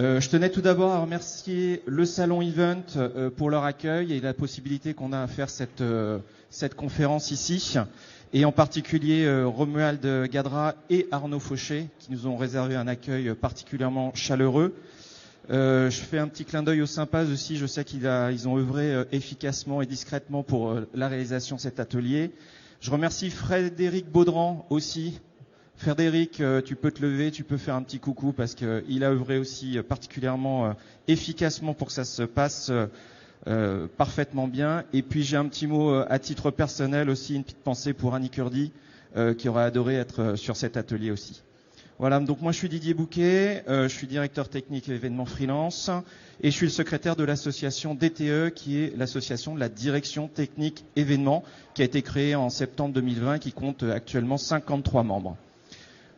Je tenais tout d'abord à remercier le Salon Event pour leur accueil et la possibilité qu'on a à faire cette conférence ici. Et en particulier Romuald Gadra et Arnaud Fauché qui nous ont réservé un accueil particulièrement chaleureux. Je fais un petit clin d'œil aux Sympas aussi. Je sais qu'ils ont œuvré efficacement et discrètement pour la réalisation de cet atelier. Je remercie Frédéric Baudran aussi. Frédéric, tu peux te lever, tu peux faire un petit coucou parce qu'il a œuvré aussi particulièrement efficacement pour que ça se passe parfaitement bien. Et puis j'ai un petit mot à titre personnel aussi, une petite pensée pour Annie Kurdi qui aurait adoré être sur cet atelier aussi. Voilà, donc moi je suis Didier Bouquet, je suis directeur technique et événements freelance et je suis le secrétaire de l'association DTE qui est l'association de la direction technique événements qui a été créée en septembre 2020 et qui compte actuellement 53 membres.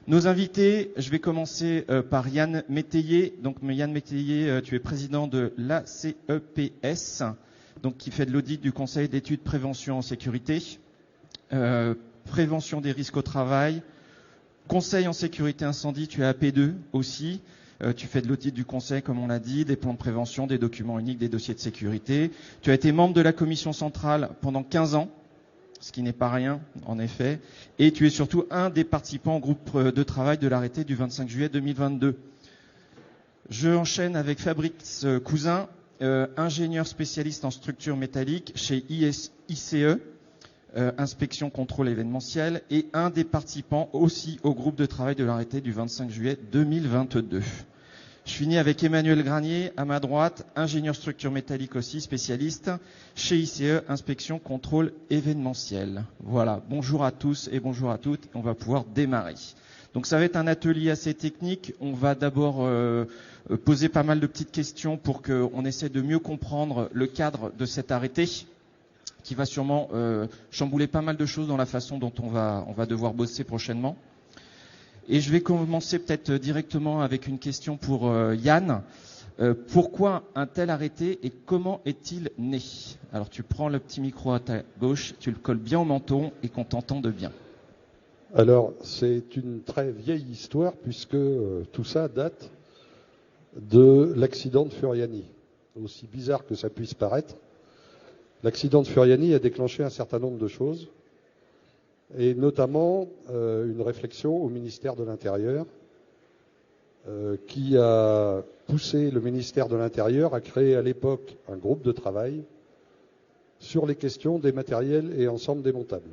Nos invités, je vais commencer par Yann Métayer. Donc Yann Métayer, tu es président de l'ACEPS, donc qui fait de l'audit du Conseil d'études prévention en sécurité, prévention des risques au travail, conseil en sécurité incendie, tu es AP2 aussi. Tu fais de l'audit du conseil, comme on l'a dit, des plans de prévention, des documents uniques, des dossiers de sécurité. Tu as été membre de la commission centrale pendant 15 ans. Ce qui n'est pas rien, en effet. Et tu es surtout un des participants au groupe de travail de l'arrêté du 25 juillet 2022. Je enchaîne avec Fabrice Cousin, ingénieur spécialiste en structure métallique chez ICE, inspection contrôle événementiel, et un des participants aussi au groupe de travail de l'arrêté du 25 juillet 2022. Je finis avec Emmanuel Granier, à ma droite, ingénieur structure métallique aussi, spécialiste chez ICE, inspection contrôle événementiel. Voilà, bonjour à tous et bonjour à toutes, on va pouvoir démarrer. Donc ça va être un atelier assez technique, on va d'abord poser pas mal de petites questions pour qu'on essaie de mieux comprendre le cadre de cet arrêté, qui va sûrement chambouler pas mal de choses dans la façon dont on va devoir bosser prochainement. Et je vais commencer peut-être directement avec une question pour Yann. Pourquoi un tel arrêté et comment est-il né? Alors tu prends le petit micro à ta gauche, tu le colles bien au menton et qu'on t'entende bien. Alors c'est une très vieille histoire puisque tout ça date de l'accident de Furiani. Aussi bizarre que ça puisse paraître, l'accident de Furiani a déclenché un certain nombre de choses. Et notamment une réflexion au ministère de l'Intérieur qui a poussé le ministère de l'Intérieur à créer à l'époque un groupe de travail sur les questions des matériels et ensembles démontables.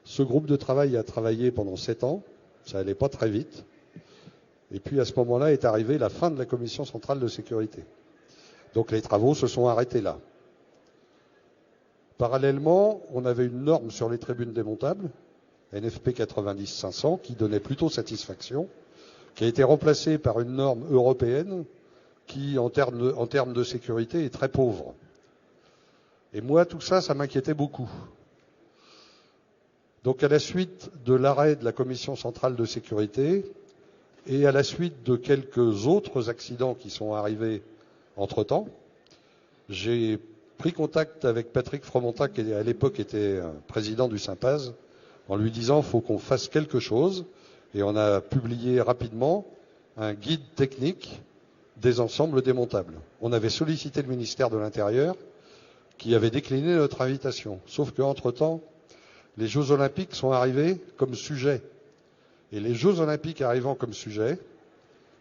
Ce groupe de travail a travaillé pendant 7 ans, ça allait pas très vite, et puis à ce moment-là est arrivée la fin de la Commission centrale de sécurité. Donc les travaux se sont arrêtés là. Parallèlement, on avait une norme sur les tribunes démontables, NFP 90-500, qui donnait plutôt satisfaction, qui a été remplacée par une norme européenne qui, en termes de sécurité, est très pauvre. Et moi, tout ça, ça m'inquiétait beaucoup. Donc, à la suite de l'arrêt de la Commission centrale de sécurité et à la suite de quelques autres accidents qui sont arrivés entre-temps, j'ai pris contact avec Patrick Fromentin, qui à l'époque était président du Sympaz, en lui disant qu'il faut qu'on fasse quelque chose. Et on a publié rapidement un guide technique des ensembles démontables. On avait sollicité le ministère de l'Intérieur, qui avait décliné notre invitation. Sauf qu'entre-temps, les Jeux Olympiques sont arrivés comme sujet. Et les Jeux Olympiques arrivant comme sujet,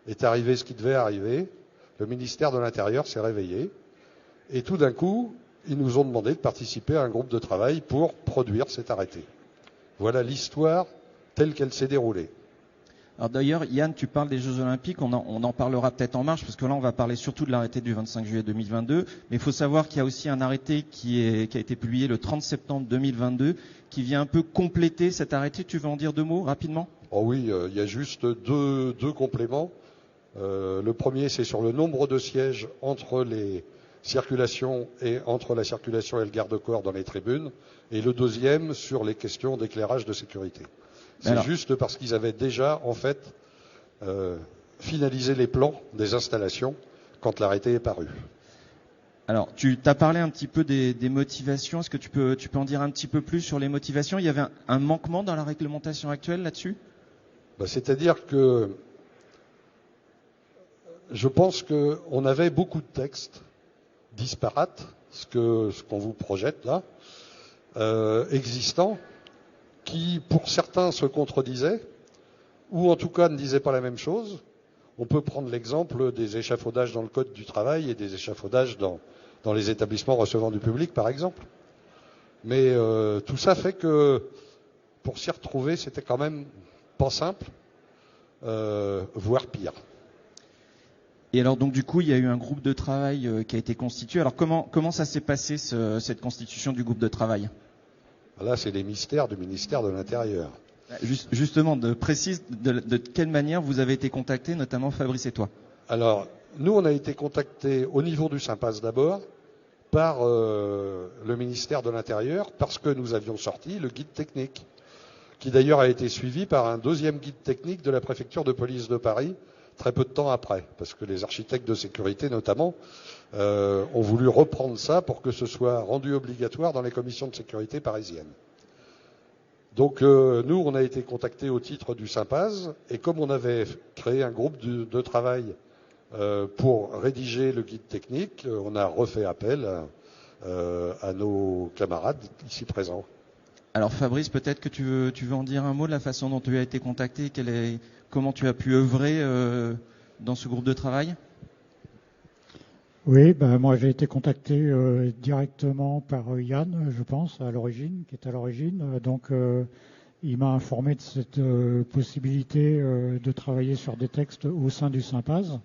est arrivé ce qui devait arriver. Le ministère de l'Intérieur s'est réveillé. Et tout d'un coup, ils nous ont demandé de participer à un groupe de travail pour produire cet arrêté. Voilà l'histoire telle qu'elle s'est déroulée. Alors d'ailleurs, Yann, tu parles des Jeux Olympiques, on en parlera peut-être en marche, parce que là, on va parler surtout de l'arrêté du 25 juillet 2022. Mais il faut savoir qu'il y a aussi un arrêté qui a été publié le 30 septembre 2022, qui vient un peu compléter cet arrêté. Tu veux en dire 2 mots rapidement? Oh oui, il y a juste deux compléments. Le premier, c'est sur le nombre de sièges entre les circulations et entre la circulation et le garde-corps dans les tribunes. Et le deuxième, sur les questions d'éclairage de sécurité. C'est juste parce qu'ils avaient déjà, en fait, finalisé les plans des installations quand l'arrêté est paru. Alors, tu t'as parlé un petit peu des motivations. Est-ce que tu peux en dire un petit peu plus sur les motivations? Il y avait un manquement dans la réglementation actuelle là-dessus? C'est-à-dire que je pense qu'on avait beaucoup de textes disparates, ce qu'on vous projette là, existants, qui pour certains se contredisaient, ou en tout cas ne disaient pas la même chose. On peut prendre l'exemple des échafaudages dans le Code du travail et des échafaudages dans les établissements recevant du public, par exemple. Mais tout ça fait que pour s'y retrouver, c'était quand même pas simple, voire pire. Et alors donc du coup, il y a eu un groupe de travail qui a été constitué. Alors comment ça s'est passé cette constitution du groupe de travail? Là, c'est les mystères du ministère de l'Intérieur. Justement, précise de quelle manière vous avez été contactés, notamment Fabrice et toi. Alors, nous, on a été contactés au niveau du SYMPAS d'abord par le ministère de l'Intérieur parce que nous avions sorti le guide technique, qui d'ailleurs a été suivi par un deuxième guide technique de la préfecture de police de Paris très peu de temps après, parce que les architectes de sécurité notamment ont voulu reprendre ça pour que ce soit rendu obligatoire dans les commissions de sécurité parisiennes. Donc nous, on a été contactés au titre du SYMPAS, et comme on avait créé un groupe de travail pour rédiger le guide technique, on a refait appel à nos camarades ici présents. Alors Fabrice, peut-être que tu veux en dire un mot de la façon dont tu as été contacté, comment tu as pu œuvrer dans ce groupe de travail? Oui, moi j'ai été contacté directement par Yann, je pense, qui est à l'origine. Donc il m'a informé de cette possibilité de travailler sur des textes au sein du SYMPAS.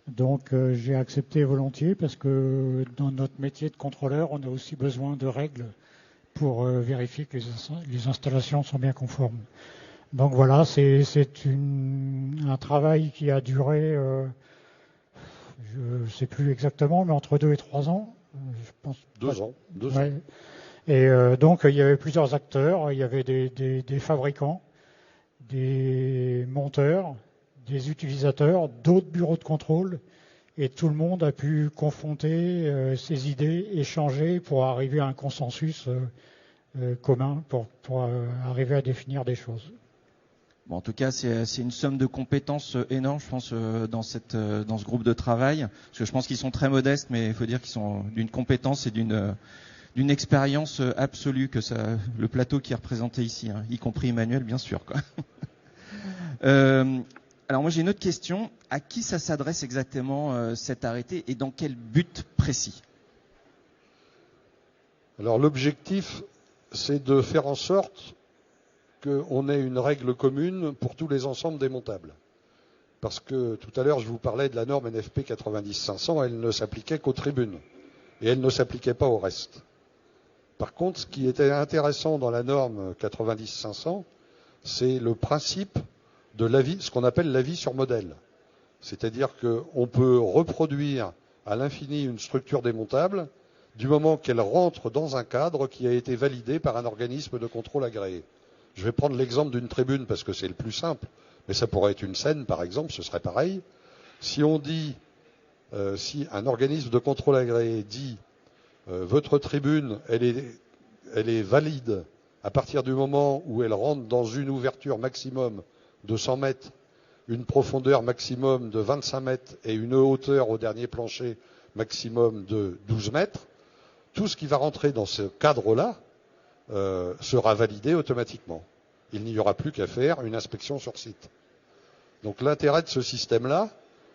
Donc j'ai accepté volontiers parce que dans notre métier de contrôleur, on a aussi besoin de règles pour vérifier que les installations sont bien conformes. Donc voilà, c'est un travail qui a duré, je ne sais plus exactement, mais entre 2 et 3 ans. Je pense. 2 ans. 2 ouais. ans. Et donc il y avait plusieurs acteurs, il y avait des fabricants, des monteurs, des utilisateurs, d'autres bureaux de contrôle, et tout le monde a pu confronter ses idées, échanger pour arriver à un consensus commun, pour arriver à définir des choses. Bon, en tout cas, c'est une somme de compétences énorme, je pense, dans ce groupe de travail, parce que je pense qu'ils sont très modestes, mais il faut dire qu'ils sont d'une compétence et d'une expérience absolue, que le plateau qui est représenté ici, y compris Emmanuel, bien sûr, quoi. Alors moi j'ai une autre question. À qui ça s'adresse exactement cet arrêté et dans quel but précis? Alors l'objectif, c'est de faire en sorte qu'on ait une règle commune pour tous les ensembles démontables. Parce que tout à l'heure je vous parlais de la norme NFP 90-500, elle ne s'appliquait qu'aux tribunes et elle ne s'appliquait pas au reste. Par contre, ce qui était intéressant dans la norme 90-500, c'est le principe de l'avis, ce qu'on appelle l'avis sur modèle. C'est-à-dire qu'on peut reproduire à l'infini une structure démontable du moment qu'elle rentre dans un cadre qui a été validé par un organisme de contrôle agréé. Je vais prendre l'exemple d'une tribune parce que c'est le plus simple, mais ça pourrait être une scène par exemple, ce serait pareil. Si on dit, si un organisme de contrôle agréé dit votre tribune, elle est valide à partir du moment où elle rentre dans une ouverture maximum de 100 mètres, une profondeur maximum de 25 mètres et une hauteur au dernier plancher maximum de 12 mètres, tout ce qui va rentrer dans ce cadre-là sera validé automatiquement. Il n'y aura plus qu'à faire une inspection sur site. Donc l'intérêt de ce système-là,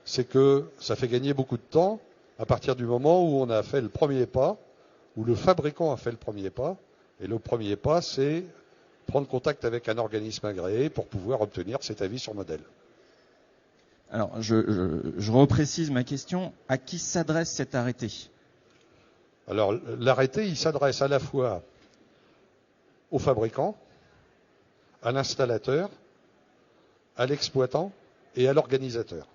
c'est que ça fait gagner beaucoup de temps à partir du moment où on a fait le premier pas, où le fabricant a fait le premier pas, et le premier pas, c'est prendre contact avec un organisme agréé pour pouvoir obtenir cet avis sur modèle. Alors, je reprécise ma question. À qui s'adresse cet arrêté? Alors, l'arrêté, il s'adresse à la fois au fabricant, à l'installateur, à l'exploitant et à l'organisateur.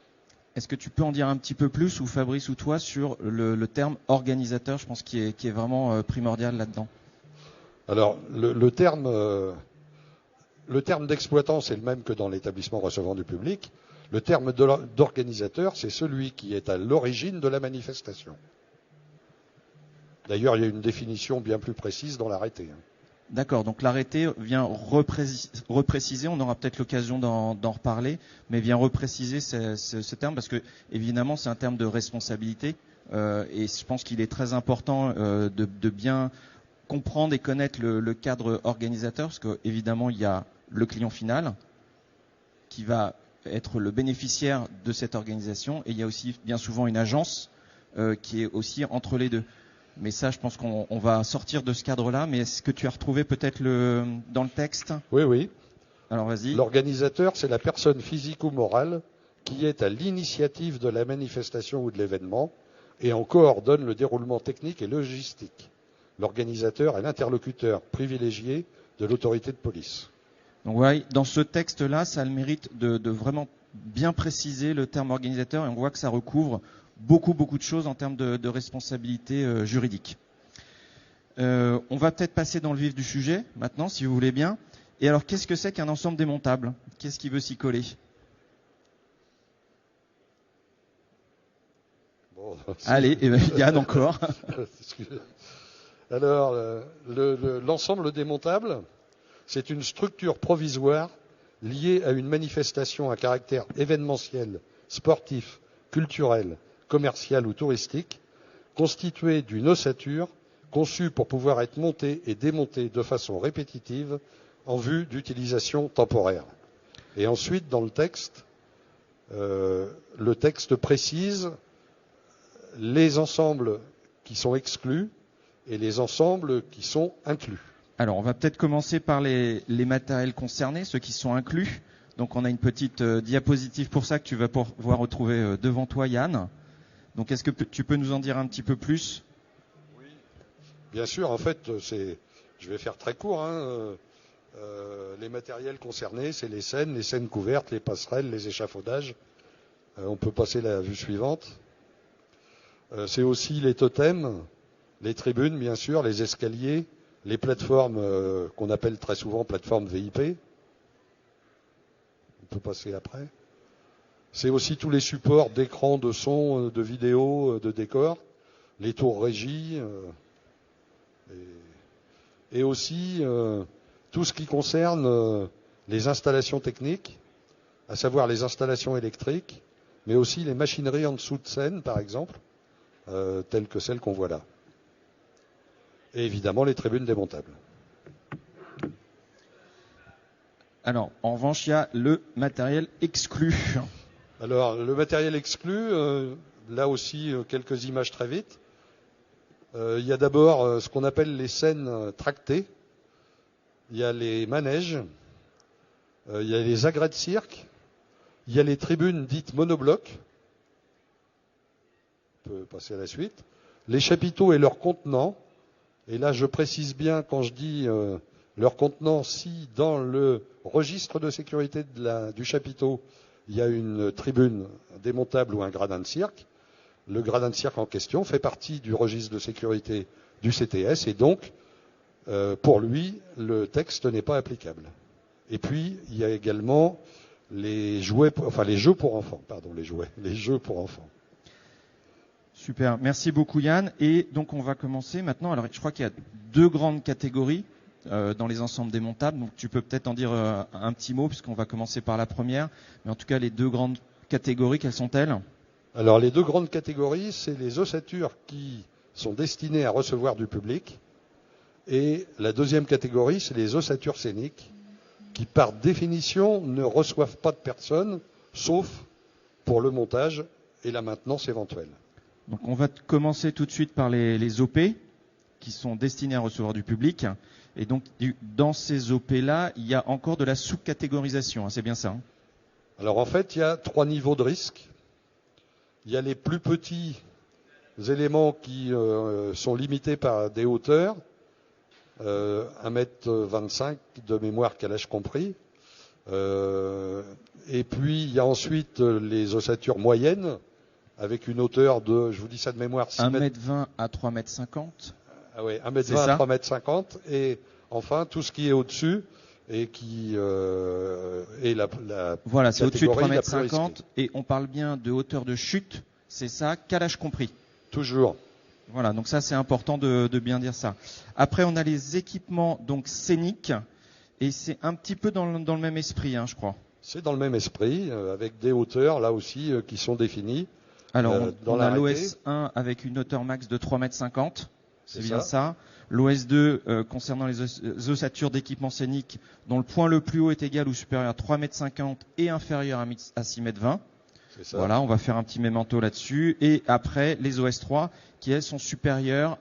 Est-ce que tu peux en dire un petit peu plus, ou Fabrice ou toi, sur le terme organisateur, je pense, qui est vraiment primordial là-dedans? Alors, le terme d'exploitant, c'est le même que dans l'établissement recevant du public. Le terme d'organisateur, c'est celui qui est à l'origine de la manifestation. D'ailleurs, il y a une définition bien plus précise dans l'arrêté. D'accord, donc l'arrêté vient repréciser, on aura peut-être l'occasion d'en reparler, mais vient repréciser ce terme parce que évidemment c'est un terme de responsabilité et je pense qu'il est très important de bien comprendre et connaître le cadre organisateur parce que évidemment il y a le client final qui va être le bénéficiaire de cette organisation et il y a aussi bien souvent une agence qui est aussi entre les deux. Mais ça, je pense qu'on va sortir de ce cadre-là. Mais est-ce que tu as retrouvé peut-être dans le texte ? Oui, oui. Alors vas-y. L'organisateur, c'est la personne physique ou morale qui est à l'initiative de la manifestation ou de l'événement et en coordonne le déroulement technique et logistique. L'organisateur est l'interlocuteur privilégié de l'autorité de police. Donc ouais, dans ce texte-là, ça a le mérite de vraiment bien préciser le terme organisateur et on voit que ça recouvre beaucoup de choses en termes de responsabilité juridique. On va peut-être passer dans le vif du sujet maintenant, si vous voulez bien. Et alors, qu'est-ce que c'est qu'un ensemble démontable ? Qu'est-ce qui veut s'y coller ? Bon, allez, Yann encore. Alors, l'ensemble démontable, c'est une structure provisoire liée à une manifestation à caractère événementiel, sportif, culturel, commercial ou touristique, constituée d'une ossature conçue pour pouvoir être montée et démontée de façon répétitive en vue d'utilisation temporaire. Et ensuite, dans le texte précise les ensembles qui sont exclus et les ensembles qui sont inclus. Alors, on va peut-être commencer par les matériels concernés, ceux qui sont inclus. Donc, on a une petite diapositive pour ça que tu vas pouvoir retrouver devant toi, Yann. Donc, est-ce que tu peux nous en dire un petit peu plus ? Oui, bien sûr. En fait, je vais faire très court. Les matériels concernés, c'est les scènes couvertes, les passerelles, les échafaudages. On peut passer la vue suivante. C'est aussi les totems, les tribunes, bien sûr, les escaliers, les plateformes qu'on appelle très souvent plateformes VIP. On peut passer après. C'est aussi tous les supports d'écran, de son, de vidéo, de décor, les tours régie, et aussi tout ce qui concerne les installations techniques, à savoir les installations électriques, mais aussi les machineries en dessous de scène, par exemple, telles que celles qu'on voit là. Et évidemment les tribunes démontables. Alors, en revanche, il y a le matériel exclu. Alors, le matériel exclu, là aussi, quelques images très vite. Il y a d'abord ce qu'on appelle les scènes tractées. Il y a les manèges. Il y a les agrès de cirque. Il y a les tribunes dites monoblocs. On peut passer à la suite. Les chapiteaux et leurs contenants. Et là, je précise bien quand je dis leurs contenants, si dans le registre de sécurité du chapiteau, il y a une tribune démontable ou un gradin de cirque. Le gradin de cirque en question fait partie du registre de sécurité du CTS et donc, pour lui, le texte n'est pas applicable. Et puis, il y a également les jeux pour enfants. Super, merci beaucoup Yann. Et donc, on va commencer maintenant. Alors, je crois qu'il y a deux grandes catégories dans les ensembles démontables. Donc tu peux peut-être en dire un petit mot puisqu'on va commencer par la première. Mais en tout cas, les deux grandes catégories, quelles sont-elles ? Alors les deux grandes catégories, c'est les ossatures qui sont destinées à recevoir du public. Et la deuxième catégorie, c'est les ossatures scéniques qui, par définition, ne reçoivent pas de personnes, sauf pour le montage et la maintenance éventuelle. Donc on va commencer tout de suite par les OP qui sont destinés à recevoir du public. Et donc, dans ces OP-là, il y a encore de la sous-catégorisation, c'est bien ça hein ? Alors en fait, il y a 3 niveaux de risque. Il y a les plus petits éléments qui sont limités par des hauteurs, 1m25 de mémoire calage compris. Et puis, il y a ensuite les ossatures moyennes, avec une hauteur de, je vous dis ça de mémoire, 6 1m20 à 3m50. Ah oui, 1m20 à 3m50. Et enfin, tout ce qui est au-dessus et qui est la voilà, c'est au-dessus de 3m50. risquée. Et on parle bien de hauteur de chute, c'est ça, calage compris. Toujours. Voilà, donc ça c'est important de bien dire ça. Après on a les équipements donc scéniques et c'est un petit peu dans le même esprit, je crois. C'est dans le même esprit, avec des hauteurs là aussi qui sont définies. Alors dans on a l'arrêté. l'OS 1 avec une hauteur max de 3,50 m, c'est bien ça. ça. L'OS 2 concernant les ossatures d'équipement scénique dont le point le plus haut est égal ou supérieur à 3,50 m et inférieur à 6,20 m. C'est ça. Voilà, on va faire un petit mémento là-dessus. Et après, les OS 3, qui elles sont supérieures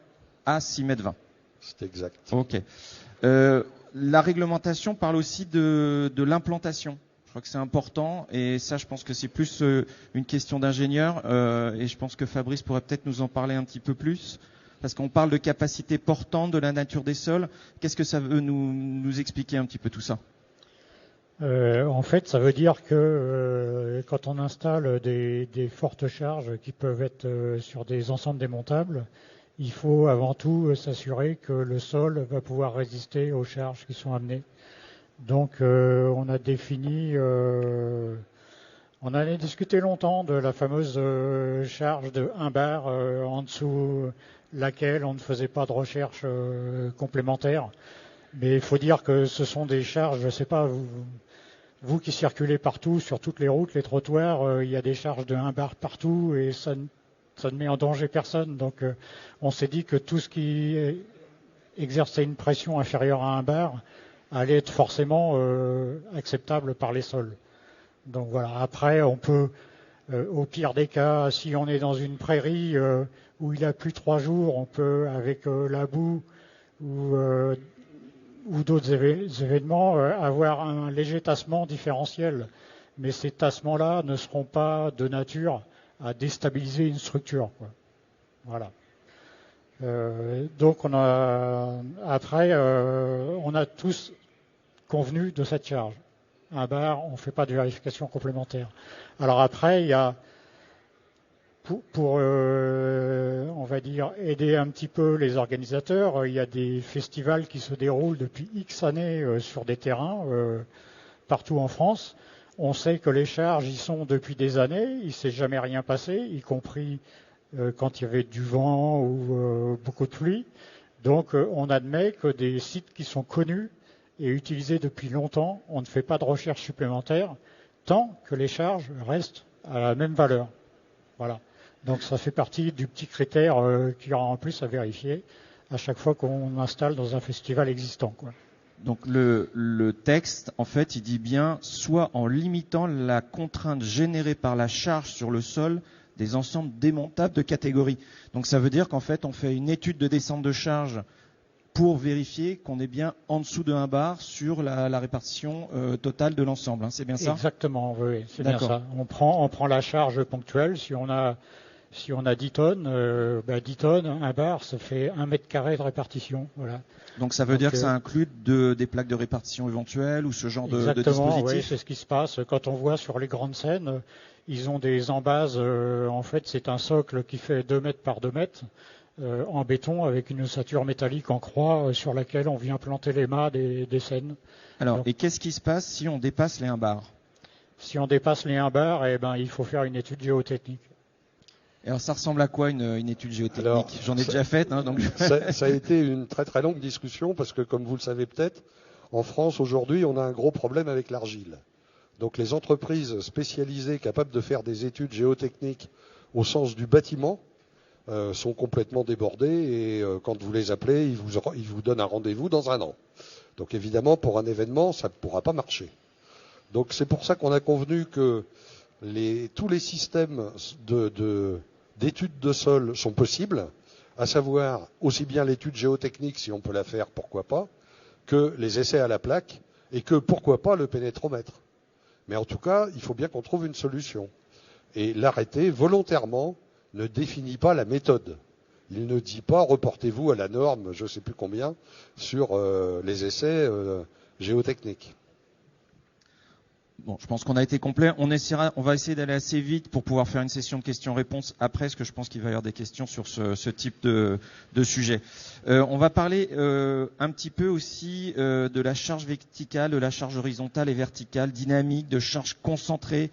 à 6,20 m. C'est exact. Ok. La réglementation parle aussi de l'implantation. Je crois que c'est important. Et ça, je pense que c'est plus une question d'ingénieur. Et je pense que Fabrice pourrait peut-être nous en parler un petit peu plus. Parce qu'on parle de capacité portante, de la nature des sols. Qu'est-ce que ça veut nous expliquer un petit peu tout ça ? En fait, ça veut dire que quand on installe des fortes charges qui peuvent être sur des ensembles démontables, il faut avant tout s'assurer que le sol va pouvoir résister aux charges qui sont amenées. Donc, on a défini, on a discuté longtemps de la fameuse charge de 1 bar en dessous laquelle on ne faisait pas de recherche complémentaire. Mais il faut dire que ce sont des charges, je ne sais pas, vous qui circulez partout, sur toutes les routes, les trottoirs, il y a des charges de 1 bar partout et ça ne met en danger personne. Donc on s'est dit que tout ce qui exerçait une pression inférieure à 1 bar allait être forcément acceptable par les sols. Donc voilà, après on peut, au pire des cas, si on est dans une prairie où il a plu 3 jours, on peut, avec la boue ou d'autres événements, avoir un léger tassement différentiel. Mais ces tassements-là ne seront pas de nature à déstabiliser une structure, quoi. Voilà. Donc on a tous convenu de cette charge. 1 bar, on ne fait pas de vérification complémentaire. Alors après, il y a pour on va dire, aider un petit peu les organisateurs, il y a des festivals qui se déroulent depuis X années sur des terrains partout en France. On sait que les charges y sont depuis des années, il ne s'est jamais rien passé, y compris quand il y avait du vent ou beaucoup de pluie. Donc on admet que des sites qui sont connus et utilisés depuis longtemps, on ne fait pas de recherche supplémentaire tant que les charges restent à la même valeur. Voilà. Donc ça fait partie du petit critère qu'il y aura en plus à vérifier à chaque fois qu'on installe dans un festival existant, quoi. Donc le texte, en fait, il dit bien soit en limitant la contrainte générée par la charge sur le sol des ensembles démontables de catégorie. Donc ça veut dire qu'en fait, on fait une étude de descente de charge pour vérifier qu'on est bien en dessous de 1 bar sur la répartition totale de l'ensemble. C'est bien ça ? Exactement, oui, c'est bien ça. On prend la charge ponctuelle. Si on a 10 tonnes, 10 tonnes, 1 bar, ça fait 1 mètre carré de répartition. Voilà. Donc ça veut dire que ça inclut des plaques de répartition éventuelles ou ce genre de dispositif ? Exactement, oui, c'est ce qui se passe. Quand on voit sur les grandes scènes, ils ont des embases, en fait c'est un socle qui fait 2 mètres par 2 mètres. En béton avec une ossature métallique en croix sur laquelle on vient planter les mâts des scènes. Alors, donc, et qu'est-ce qui se passe si on dépasse les 1 bar ? Si on dépasse les 1 bar, il faut faire une étude géotechnique. Et alors ça ressemble à quoi une étude géotechnique ? J'en ai déjà faite. Donc... ça a été une très très longue discussion parce que comme vous le savez peut-être, en France aujourd'hui on a un gros problème avec l'argile. Donc les entreprises spécialisées capables de faire des études géotechniques au sens du bâtiment sont complètement débordés et quand vous les appelez, ils vous donnent un rendez-vous dans 1 an. Donc évidemment, pour un événement, ça ne pourra pas marcher. Donc c'est pour ça qu'on a convenu que tous les systèmes d'études de sol sont possibles, à savoir aussi bien l'étude géotechnique, si on peut la faire, pourquoi pas, que les essais à la plaque et que pourquoi pas le pénétromètre. Mais en tout cas, il faut bien qu'on trouve une solution. Et l'arrêté, volontairement, ne définit pas la méthode. Il ne dit pas reportez-vous à la norme, je ne sais plus combien, sur les essais géotechniques. Bon, je pense qu'on a été complet. On va essayer d'aller assez vite pour pouvoir faire une session de questions-réponses après, parce que je pense qu'il va y avoir des questions sur ce type de sujet. On va parler un petit peu aussi de la charge verticale, de la charge horizontale et verticale, dynamique, de charge concentrée.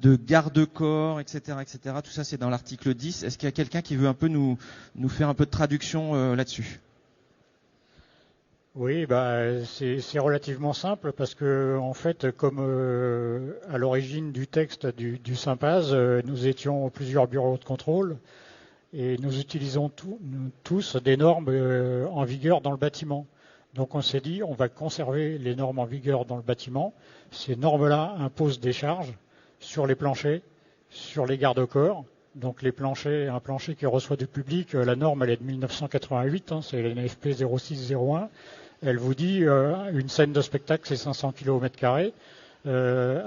de garde-corps, etc., etc. Tout ça, c'est dans l'article 10. Est-ce qu'il y a quelqu'un qui veut un peu nous faire un peu de traduction là-dessus? Oui, c'est relativement simple parce que en fait, comme à l'origine du texte du Sympaz, nous étions plusieurs bureaux de contrôle et nous utilisons nous tous des normes en vigueur dans le bâtiment. Donc on s'est dit, on va conserver les normes en vigueur dans le bâtiment. Ces normes-là imposent des charges sur les planchers, sur les garde-corps. Donc les planchers, un plancher qui reçoit du public, la norme elle est de 1988, c'est la NFP 0601. Elle vous dit une scène de spectacle c'est 500 km².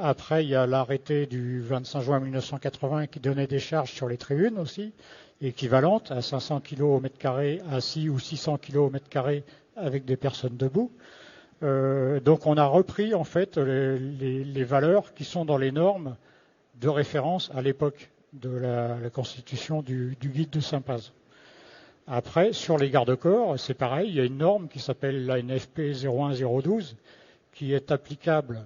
Après il y a l'arrêté du 25 juin 1980 qui donnait des charges sur les tribunes aussi, équivalentes à 500 km² assis ou 600 km² avec des personnes debout. Donc on a repris en fait les valeurs qui sont dans les normes de référence à l'époque de la constitution du guide de Sympaz. Après, sur les garde-corps, c'est pareil, il y a une norme qui s'appelle la NFP 01012 qui est applicable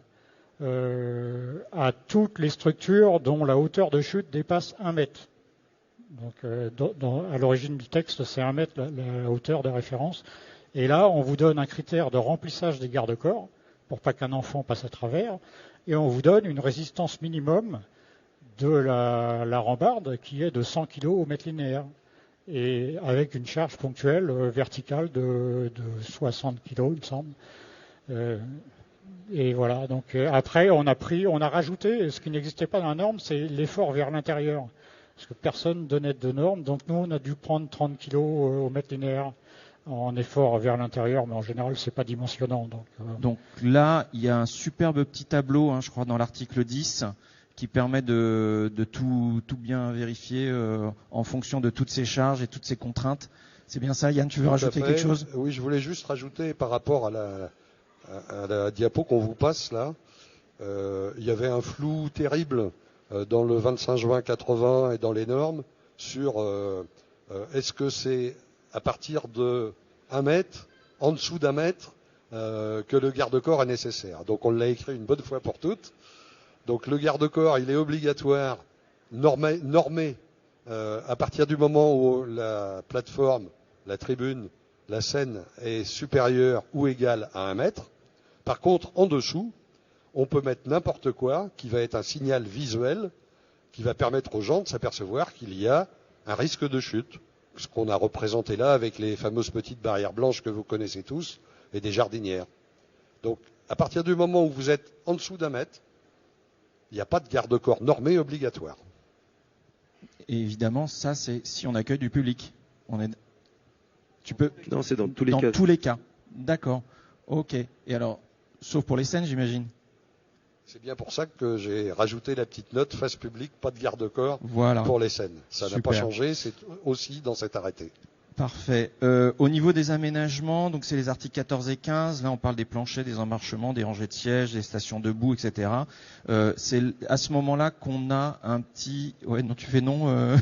à toutes les structures dont la hauteur de chute dépasse 1 mètre. Donc, à l'origine du texte, c'est 1 mètre la hauteur de référence. Et là, on vous donne un critère de remplissage des garde-corps pour pas qu'un enfant passe à travers, et on vous donne une résistance minimum de la rambarde qui est de 100 kg au mètre linéaire, et avec une charge ponctuelle verticale de 60 kg, il me semble. Et voilà. Donc après, on a rajouté ce qui n'existait pas dans la norme, c'est l'effort vers l'intérieur, parce que personne donnait de norme. Donc nous, on a dû prendre 30 kg au mètre linéaire en effort vers l'intérieur, mais en général, c'est pas dimensionnant. Donc là, il y a un superbe petit tableau, je crois, dans l'article 10, qui permet de tout bien vérifier en fonction de toutes ces charges et toutes ces contraintes. C'est bien ça, Yann, tu veux rajouter quelque chose? Oui, je voulais juste rajouter par rapport à la diapo qu'on vous passe là. Il y avait un flou terrible dans le 25 juin 80 et dans les normes sur est-ce que c'est à partir de 1 mètre, en dessous d'1 mètre, que le garde-corps est nécessaire. Donc on l'a écrit une bonne fois pour toutes. Donc le garde-corps, il est obligatoire, normé à partir du moment où la plateforme, la tribune, la scène est supérieure ou égale à 1 mètre. Par contre, en dessous, on peut mettre n'importe quoi qui va être un signal visuel qui va permettre aux gens de s'apercevoir qu'il y a un risque de chute. Ce qu'on a représenté là avec les fameuses petites barrières blanches que vous connaissez tous et des jardinières. Donc, à partir du moment où vous êtes en dessous d'1 mètre, il n'y a pas de garde-corps normé obligatoire. Et évidemment, ça, c'est si on accueille du public. Non, c'est dans tous les cas. Dans tous les cas. D'accord. Ok. Et alors, sauf pour les scènes, j'imagine. C'est bien pour ça que j'ai rajouté la petite note face public, pas de garde-corps voilà. Pour les scènes. Ça n'a pas Super. changé, c'est aussi dans cet arrêté. Parfait. Au niveau des aménagements, donc c'est les articles 14 et 15. Là, on parle des planchers, des emmarchements, des rangées de sièges, des stations debout, etc. C'est à ce moment-là qu'on a un petit. Ouais, non, tu fais non.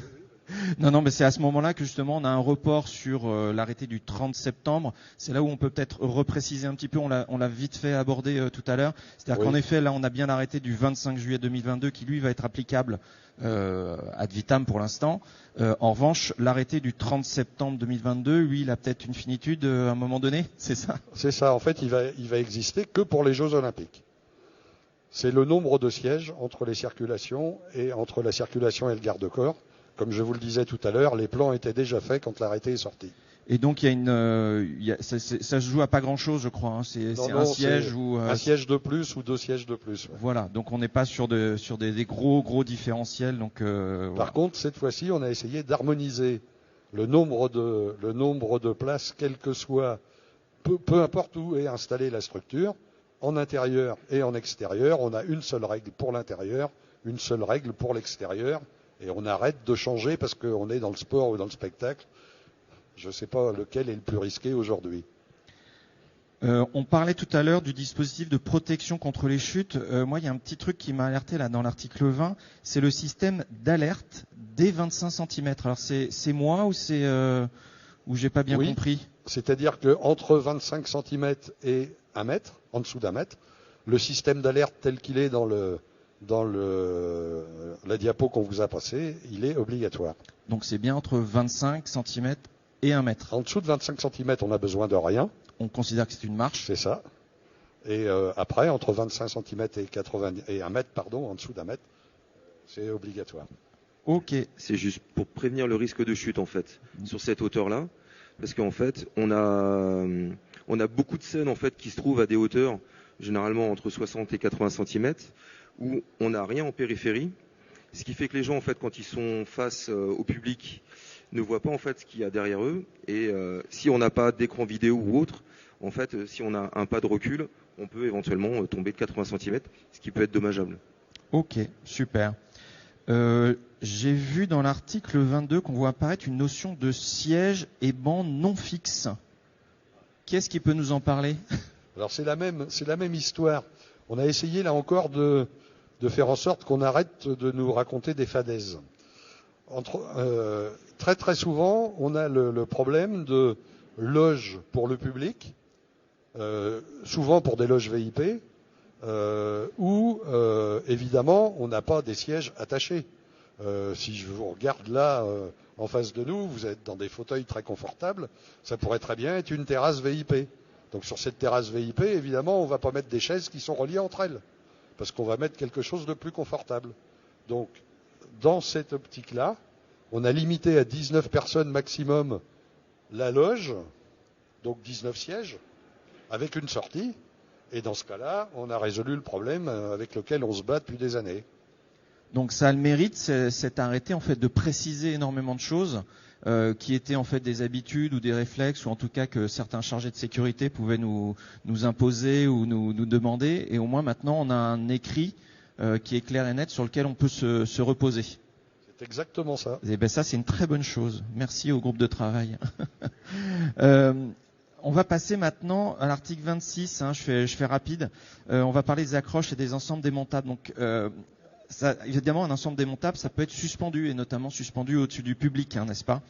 Non, mais c'est à ce moment-là que justement on a un report sur l'arrêté du 30 septembre. C'est là où on peut peut-être repréciser un petit peu. On l'a vite fait aborder tout à l'heure. C'est-à-dire qu'en effet, là, on a bien l'arrêté du 25 juillet 2022 qui lui va être applicable ad vitam pour l'instant. En revanche, l'arrêté du 30 septembre 2022, lui, il a peut-être une finitude à un moment donné. C'est ça? C'est ça. En fait, il va exister que pour les Jeux Olympiques. C'est le nombre de sièges entre les circulations et entre la circulation et le garde-corps. Comme je vous le disais tout à l'heure, les plans étaient déjà faits quand l'arrêté est sorti. Et donc il y a ça se joue à pas grand-chose, je crois. C'est un siège ou un siège de plus ou 2 sièges de plus. Ouais. Voilà. Donc on n'est pas sur des gros différentiels. Donc Par contre, cette fois-ci, on a essayé d'harmoniser le nombre de places, quel que soit, peu importe où est installée la structure, en intérieur et en extérieur. On a une seule règle pour l'intérieur, une seule règle pour l'extérieur. Et on arrête de changer parce qu'on est dans le sport ou dans le spectacle. Je ne sais pas lequel est le plus risqué aujourd'hui. On parlait tout à l'heure du dispositif de protection contre les chutes. Moi, il y a un petit truc qui m'a alerté là dans l'article 20. C'est le système d'alerte dès 25 cm. Alors c'est moi ou c'est où j'ai pas bien compris? C'est-à-dire qu'entre 25 cm et 1 mètre, en dessous d'1 mètre, le système d'alerte tel qu'il est dans dans la diapo qu'on vous a passée, il est obligatoire. Donc c'est bien entre 25 cm et 1 mètre. En dessous de 25 cm, on n'a besoin de rien. On considère que c'est une marche. C'est ça. Et après, entre 25 cm et 1 mètre, en dessous d'1 mètre, c'est obligatoire. Ok. C'est juste pour prévenir le risque de chute en fait sur cette hauteur-là, parce qu'en fait on a beaucoup de scènes en fait qui se trouvent à des hauteurs généralement entre 60 et 80 cm où on n'a rien en périphérie, ce qui fait que les gens en fait quand ils sont face au public ne voient pas en fait ce qu'il y a derrière eux, et si on n'a pas d'écran vidéo ou autre, en fait si on a un pas de recul, on peut éventuellement tomber de 80 cm, ce qui peut être dommageable. Ok, super. J'ai vu dans l'article 22 qu'on voit apparaître une notion de siège et banc non fixe. Qu'est-ce qui peut nous en parler? Alors c'est la même histoire. On a essayé là encore de faire en sorte qu'on arrête de nous raconter des fadaises. Très très souvent, on a le problème de loges pour le public, souvent pour des loges VIP, où évidemment on n'a pas des sièges attachés. Si je vous regarde là en face de nous, vous êtes dans des fauteuils très confortables, ça pourrait très bien être une terrasse VIP. Donc sur cette terrasse VIP, évidemment, on ne va pas mettre des chaises qui sont reliées entre elles, parce qu'on va mettre quelque chose de plus confortable. Donc dans cette optique-là, on a limité à 19 personnes maximum la loge, donc 19 sièges, avec une sortie. Et dans ce cas-là, on a résolu le problème avec lequel on se bat depuis des années. Donc ça a le mérite, cet arrêté en fait de préciser énormément de choses qui étaient en fait des habitudes ou des réflexes, ou en tout cas que certains chargés de sécurité pouvaient nous imposer ou nous demander. Et au moins maintenant on a un écrit qui est clair et net sur lequel on peut se reposer. C'est exactement ça. Et ben ça c'est une très bonne chose. Merci au groupe de travail. On va passer maintenant à l'article 26. Je fais rapide. On va parler des accroches et des ensembles démontables. Donc évidemment, un ensemble démontable, ça peut être suspendu, et notamment suspendu au-dessus du public, n'est-ce pas?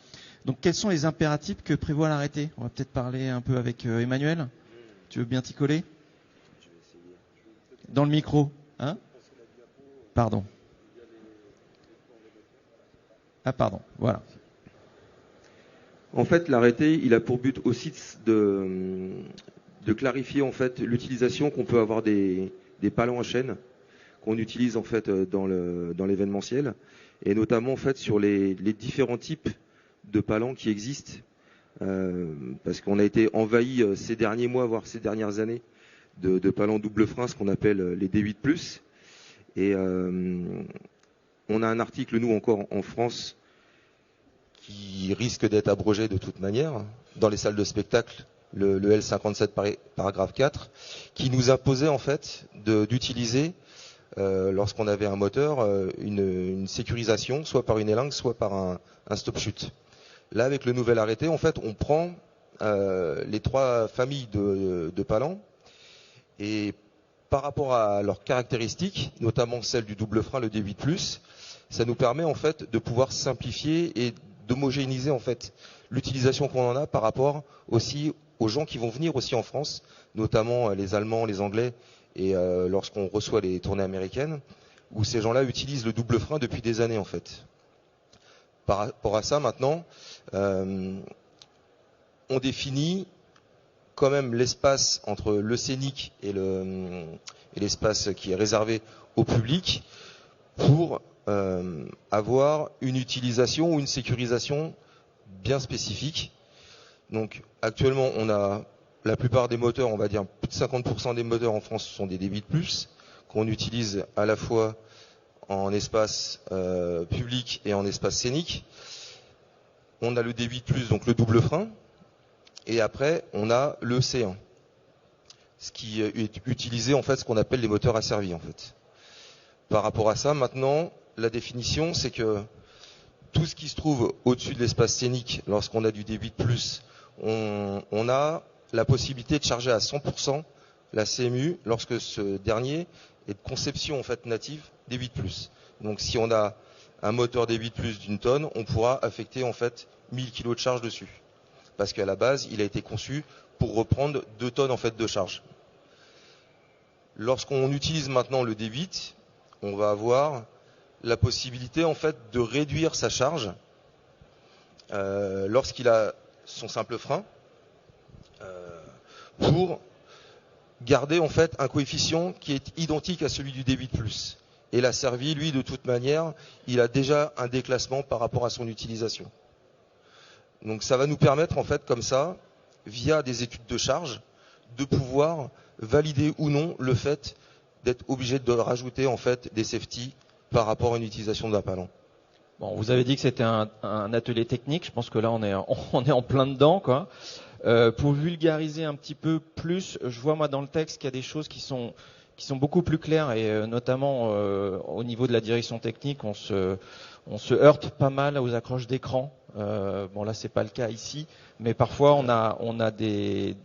Donc, quels sont les impératifs que prévoit l'arrêté? On va peut-être parler un peu avec Emmanuel. Tu veux bien t'y coller? Dans le micro, Pardon. Ah, pardon, voilà. En fait, l'arrêté, il a pour but aussi de clarifier en fait l'utilisation qu'on peut avoir des palans à chaîne qu'on utilise en fait dans l'événementiel, et notamment en fait sur les différents types de palans qui existent, parce qu'on a été envahi ces derniers mois, voire ces dernières années, de palans double frein, ce qu'on appelle les D8+, et on a un article, nous encore en France, qui risque d'être abrogé de toute manière dans les salles de spectacle, le L57 paragraphe 4, qui nous imposait en fait d'utiliser lorsqu'on avait un moteur, une sécurisation, soit par une élingue, soit par un stop-chute. Là, avec le nouvel arrêté, en fait, on prend les trois familles de palans, et par rapport à leurs caractéristiques, notamment celle du double frein, le D8+, ça nous permet en fait de pouvoir simplifier et d'homogénéiser en fait l'utilisation qu'on en a par rapport aussi aux gens qui vont venir aussi en France, notamment les Allemands, les Anglais, et lorsqu'on reçoit les tournées américaines, où ces gens-là utilisent le double frein depuis des années en fait. Par rapport à ça, maintenant, on définit quand même l'espace entre le scénique et l'espace qui est réservé au public pour avoir une utilisation ou une sécurisation bien spécifique. Donc actuellement, on a la plupart des moteurs, on va dire plus de 50% des moteurs en France sont des D8+, qu'on utilise à la fois en espace public et en espace scénique. On a le D8+, donc le double frein, et après on a le C1, ce qui est utilisé en fait, ce qu'on appelle les moteurs asservis en fait. Par rapport à ça, maintenant, la définition, c'est que tout ce qui se trouve au-dessus de l'espace scénique, lorsqu'on a du D8+, on a la possibilité de charger à 100% la CMU lorsque ce dernier est de conception en fait native D8+. Donc si on a un moteur D8+ d'une tonne, on pourra affecter en fait 1000 kg de charge dessus. Parce qu'à la base, il a été conçu pour reprendre 2 tonnes en fait de charge. Lorsqu'on utilise maintenant le D8, on va avoir la possibilité en fait de réduire sa charge lorsqu'il a son simple frein pour garder en fait un coefficient qui est identique à celui du D8+. Et la Servi, lui, de toute manière, il a déjà un déclassement par rapport à son utilisation. Donc ça va nous permettre en fait comme ça, via des études de charge, de pouvoir valider ou non le fait d'être obligé de rajouter en fait des safety par rapport à une utilisation d'un ballon. Bon, vous avez dit que c'était un atelier technique. Je pense que là, on est en plein dedans, quoi. Pour vulgariser un petit peu plus, je vois moi dans le texte qu'il y a des choses qui sont beaucoup plus claires et notamment au niveau de la direction technique, on se heurte pas mal aux accroches d'écran. Bon là c'est pas le cas ici, mais parfois on a des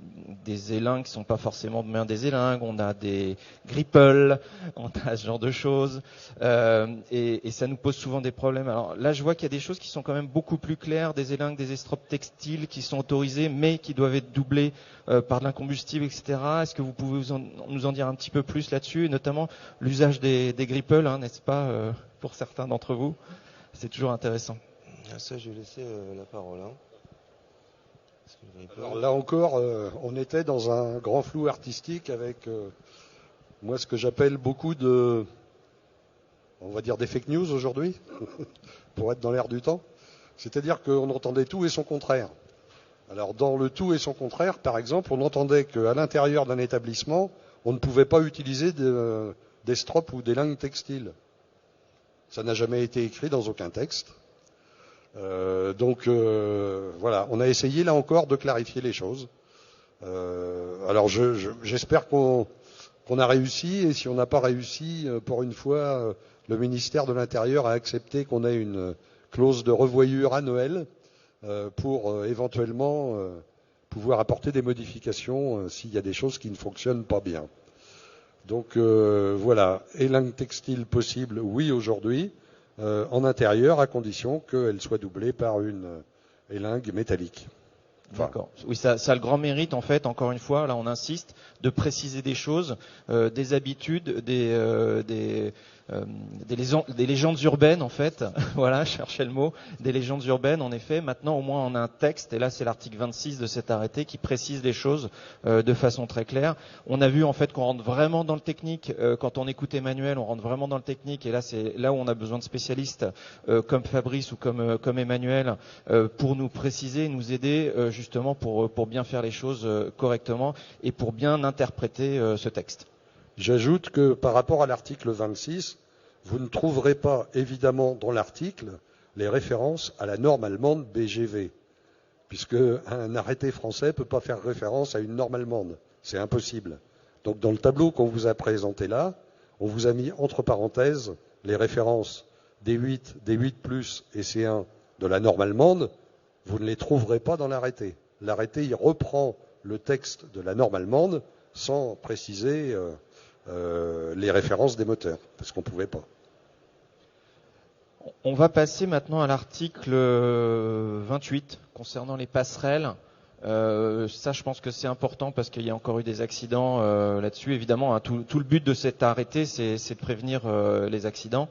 élingues qui sont pas forcément bien des élingues, on a des gripples, on a ce genre de choses et ça nous pose souvent des problèmes. Alors là je vois qu'il y a des choses qui sont quand même beaucoup plus claires, des élingues, des estropes textiles qui sont autorisées mais qui doivent être doublées par de l'incombustible, etc. Est-ce que vous pouvez nous en dire un petit peu plus là-dessus, et notamment l'usage des gripples, hein, n'est-ce pas, pour certains d'entre vous? C'est toujours intéressant. Ça, je vais laisser la parole. Hein. Alors là encore, on était dans un grand flou artistique avec, moi, ce que j'appelle beaucoup de, on va dire des fake news aujourd'hui, pour être dans l'air du temps. C'est-à-dire qu'on entendait tout et son contraire. Alors dans le tout et son contraire, par exemple, on entendait qu'à l'intérieur d'un établissement, on ne pouvait pas utiliser des stropes ou des lingues textiles. Ça n'a jamais été écrit dans aucun texte. Donc voilà, on a essayé là encore de clarifier les choses. Alors j'espère qu'on a réussi, et si on n'a pas réussi, pour une fois, le ministère de l'Intérieur a accepté qu'on ait une clause de revoyure annuelle pour éventuellement pouvoir apporter des modifications s'il y a des choses qui ne fonctionnent pas bien. Donc voilà, élingue textile possible, oui aujourd'hui. En intérieur, à condition qu'elle soit doublée par une élingue métallique. Enfin, d'accord. Oui, ça a le grand mérite, en fait, encore une fois, là on insiste, de préciser des choses, des habitudes, des légendes urbaines, en fait. Voilà, je cherchais le mot. Des légendes urbaines, en effet. Maintenant, au moins, on a un texte, et là, c'est l'article 26 de cet arrêté qui précise les choses de façon très claire. On a vu, en fait, qu'on rentre vraiment dans le technique. Quand on écoute Emmanuel, on rentre vraiment dans le technique. Et là, c'est là où on a besoin de spécialistes comme Fabrice ou comme Emmanuel pour nous préciser, nous aider justement pour bien faire les choses correctement et pour bien interpréter ce texte. J'ajoute que par rapport à l'article 26, vous ne trouverez pas évidemment dans l'article les références à la norme allemande BGV, puisque un arrêté français ne peut pas faire référence à une norme allemande. C'est impossible. Donc dans le tableau qu'on vous a présenté là, on vous a mis entre parenthèses les références D8, D8+, et C1 de la norme allemande. Vous ne les trouverez pas dans l'arrêté. L'arrêté, il reprend le texte de la norme allemande sans préciser les références des moteurs, parce qu'on ne pouvait pas. On va passer maintenant à l'article 28 concernant les passerelles. Ça, je pense que c'est important parce qu'il y a encore eu des accidents là-dessus. Évidemment, hein, tout le but de cet arrêté, c'est de prévenir les accidents.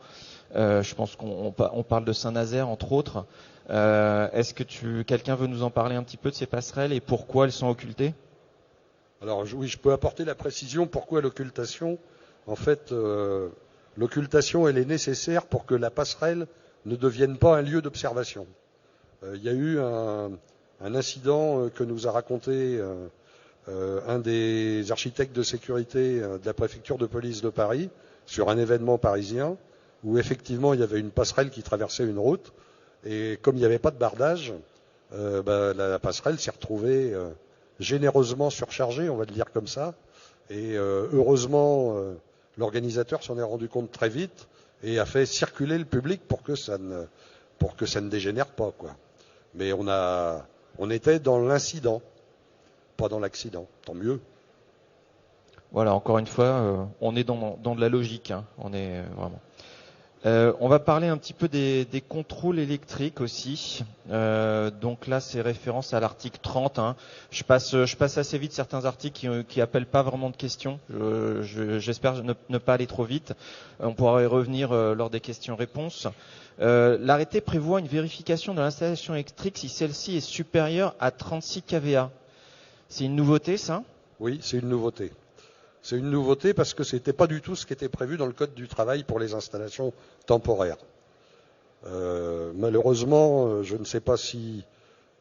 Je pense qu'on parle de Saint-Nazaire, entre autres. Est-ce que quelqu'un veut nous en parler un petit peu de ces passerelles et pourquoi elles sont occultées ? Alors oui, je peux apporter la précision. Pourquoi l'occultation ? En fait, l'occultation, elle est nécessaire pour que la passerelle ne devienne pas un lieu d'observation. Il y a eu un incident que nous a raconté un des architectes de sécurité de la préfecture de police de Paris sur un événement parisien où effectivement il y avait une passerelle qui traversait une route et comme il n'y avait pas de bardage, la passerelle s'est retrouvée généreusement surchargée, on va le dire comme ça, et heureusement l'organisateur s'en est rendu compte très vite et a fait circuler le public pour que ça ne dégénère pas, quoi. Mais on était dans l'incident, pas dans l'accident, tant mieux. Voilà, encore une fois, on est dans de la logique, hein. On est vraiment. On va parler un petit peu des contrôles électriques aussi. Donc là, c'est référence à l'article 30. Hein. Je passe assez vite certains articles qui appellent pas vraiment de questions. J'espère ne pas aller trop vite. On pourra y revenir lors des questions-réponses. L'arrêté prévoit une vérification de l'installation électrique si celle-ci est supérieure à 36 kVA. C'est une nouveauté, ça ? Oui, c'est une nouveauté. C'est une nouveauté parce que c'était pas du tout ce qui était prévu dans le Code du travail pour les installations temporaires. Malheureusement, je ne sais pas si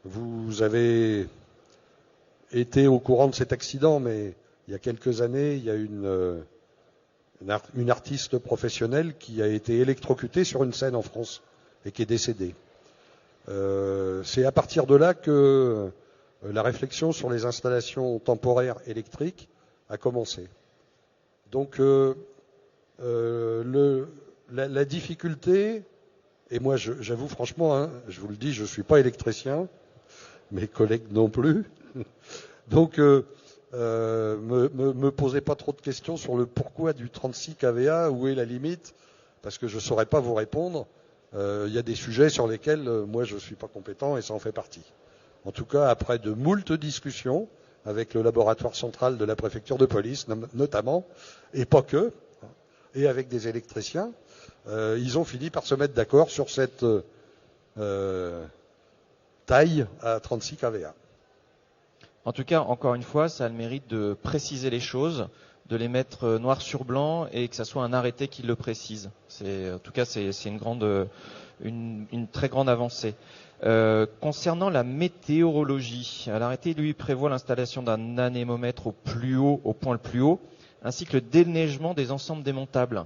vous avez été au courant de cet accident, mais il y a quelques années, il y a une artiste professionnelle qui a été électrocutée sur une scène en France et qui est décédée. C'est à partir de là que la réflexion sur les installations temporaires électriques a commencé. Donc la difficulté, et moi j'avoue franchement, hein, je vous le dis, je ne suis pas électricien, mes collègues non plus, donc me posez pas trop de questions sur le pourquoi du 36 kVA, où est la limite, parce que je ne saurais pas vous répondre. Il y a des sujets sur lesquels moi je ne suis pas compétent et ça en fait partie. En tout cas, après de moultes discussions, avec le laboratoire central de la préfecture de police notamment, et pas que, et avec des électriciens, ils ont fini par se mettre d'accord sur cette taille à 36 kVA. En tout cas, encore une fois, ça a le mérite de préciser les choses, de les mettre noir sur blanc et que ça soit un arrêté qui le précise. En tout cas, c'est une très grande avancée. Concernant la météorologie, l'arrêté lui prévoit l'installation d'un anémomètre au point le plus haut, ainsi que le déneigement des ensembles démontables.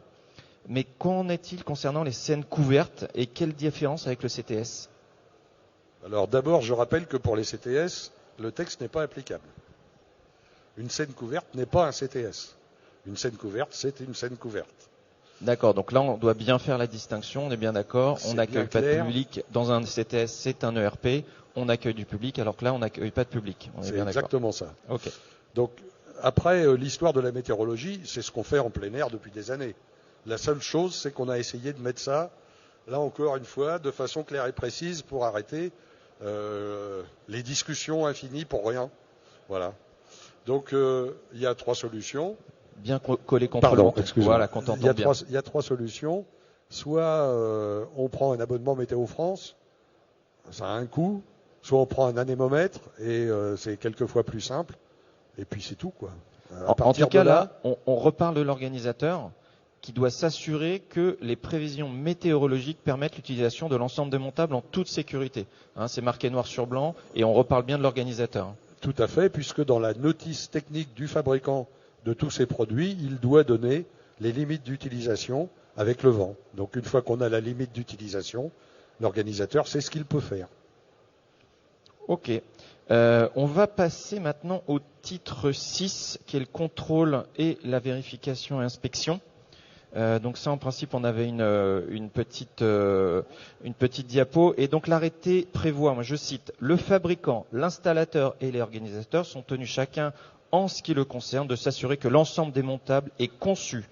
Mais qu'en est-il concernant les scènes couvertes et quelle différence avec le CTS ? Alors d'abord, je rappelle que pour les CTS, le texte n'est pas applicable. Une scène couverte n'est pas un CTS. Une scène couverte, c'est une scène couverte. D'accord, donc là on doit bien faire la distinction, on est bien d'accord, on n'accueille pas de public. Dans un CTS, c'est un ERP, on accueille du public, alors que là on n'accueille pas de public. On est bien exactement ça. Okay. Donc après, l'histoire de la météorologie, c'est ce qu'on fait en plein air depuis des années. La seule chose, c'est qu'on a essayé de mettre ça, là encore une fois, de façon claire et précise pour arrêter les discussions infinies pour rien. Voilà. Donc il y a trois solutions. Bien collé contre Pardon, le voilà, quand on entend bien. Il y a trois solutions. Soit on prend un abonnement Météo France, ça a un coût. Soit on prend un anémomètre et c'est quelquefois plus simple. Et puis c'est tout, quoi. En tout cas, là, on reparle de l'organisateur qui doit s'assurer que les prévisions météorologiques permettent l'utilisation de l'ensemble démontable en toute sécurité. Hein, c'est marqué noir sur blanc et on reparle bien de l'organisateur. Tout à fait, puisque dans la notice technique du fabricant de tous ces produits, il doit donner les limites d'utilisation avec le vent. Donc une fois qu'on a la limite d'utilisation, l'organisateur sait ce qu'il peut faire. Ok. On va passer maintenant au titre 6, qui est le contrôle et la vérification et inspection. Donc ça, en principe, on avait une petite diapo. Et donc l'arrêté prévoit, moi je cite, le fabricant, l'installateur et les organisateurs sont tenus chacun, en ce qui le concerne, de s'assurer que l'ensemble démontable est conçu,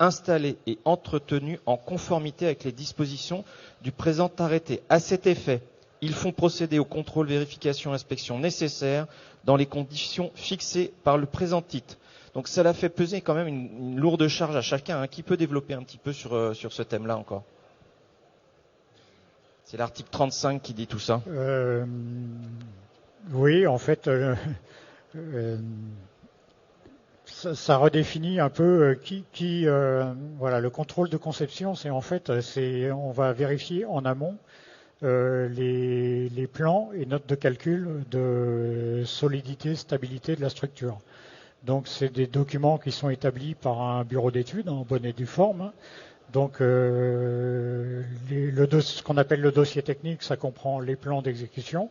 installé et entretenu en conformité avec les dispositions du présent arrêté. À cet effet, ils font procéder au contrôle, vérification, inspection nécessaires dans les conditions fixées par le présent titre. Donc ça l'a fait peser quand même une lourde charge à chacun. Qui peut développer un petit peu sur ce thème-là encore ? C'est l'article 35 qui dit tout ça. Oui, en fait, ça redéfinit un peu voilà, le contrôle de conception. C'est en fait, on va vérifier en amont les plans et notes de calcul de solidité, stabilité de la structure. Donc c'est des documents qui sont établis par un bureau d'études en bonne et due forme. Donc ce qu'on appelle le dossier technique, ça comprend les plans d'exécution.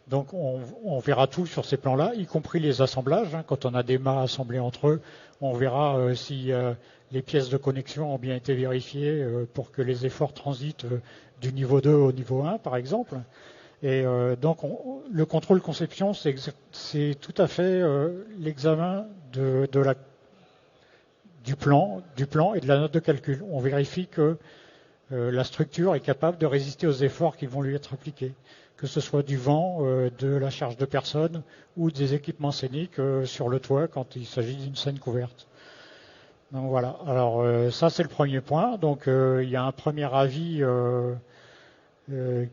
Donc on verra tout sur ces plans-là, y compris les assemblages. Quand on a des mâts assemblés entre eux, on verra si les pièces de connexion ont bien été vérifiées pour que les efforts transitent du niveau 2 au niveau 1, par exemple. Et donc le contrôle conception, c'est tout à fait l'examen du plan et de la note de calcul. On vérifie que la structure est capable de résister aux efforts qui vont lui être appliqués, que ce soit du vent, de la charge de personnes ou des équipements scéniques sur le toit quand il s'agit d'une scène couverte. Donc voilà. Alors ça c'est le premier point. Donc il y a un premier avis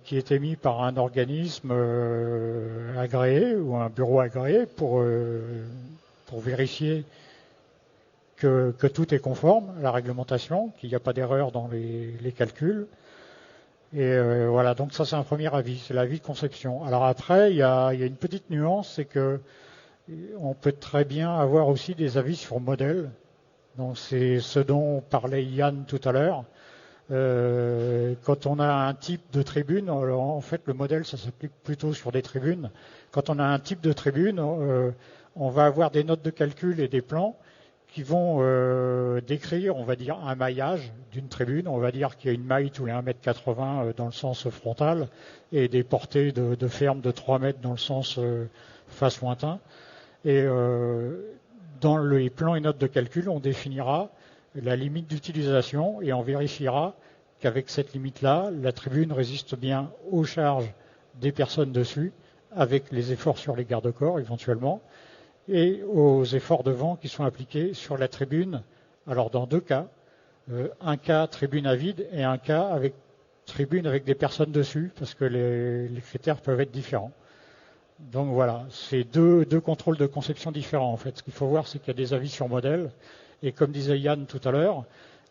qui est émis par un organisme agréé ou un bureau agréé pour vérifier que tout est conforme à la réglementation, qu'il n'y a pas d'erreur dans les calculs. Et voilà, donc ça c'est un premier avis, c'est l'avis de conception. Alors après, il y a une petite nuance, c'est que on peut très bien avoir aussi des avis sur modèle. Donc c'est ce dont parlait Yann tout à l'heure. Quand on a un type de tribune, alors en fait le modèle ça s'applique plutôt sur des tribunes. Quand on a un type de tribune, on va avoir des notes de calcul et des plans qui vont décrire, on va dire, un maillage d'une tribune. On va dire qu'il y a une maille tous les 1,80 m dans le sens frontal et des portées de ferme de 3 mètres dans le sens face lointain. Et dans les plans et notes de calcul, on définira la limite d'utilisation et on vérifiera qu'avec cette limite-là, la tribune résiste bien aux charges des personnes dessus, avec les efforts sur les garde-corps éventuellement, et aux efforts de vent qui sont appliqués sur la tribune. Alors dans deux cas, un cas tribune à vide et un cas avec tribune avec des personnes dessus, parce que les critères peuvent être différents. Donc voilà, c'est deux contrôles de conception différents en fait. Ce qu'il faut voir, c'est qu'il y a des avis sur modèle, et comme disait Yann tout à l'heure,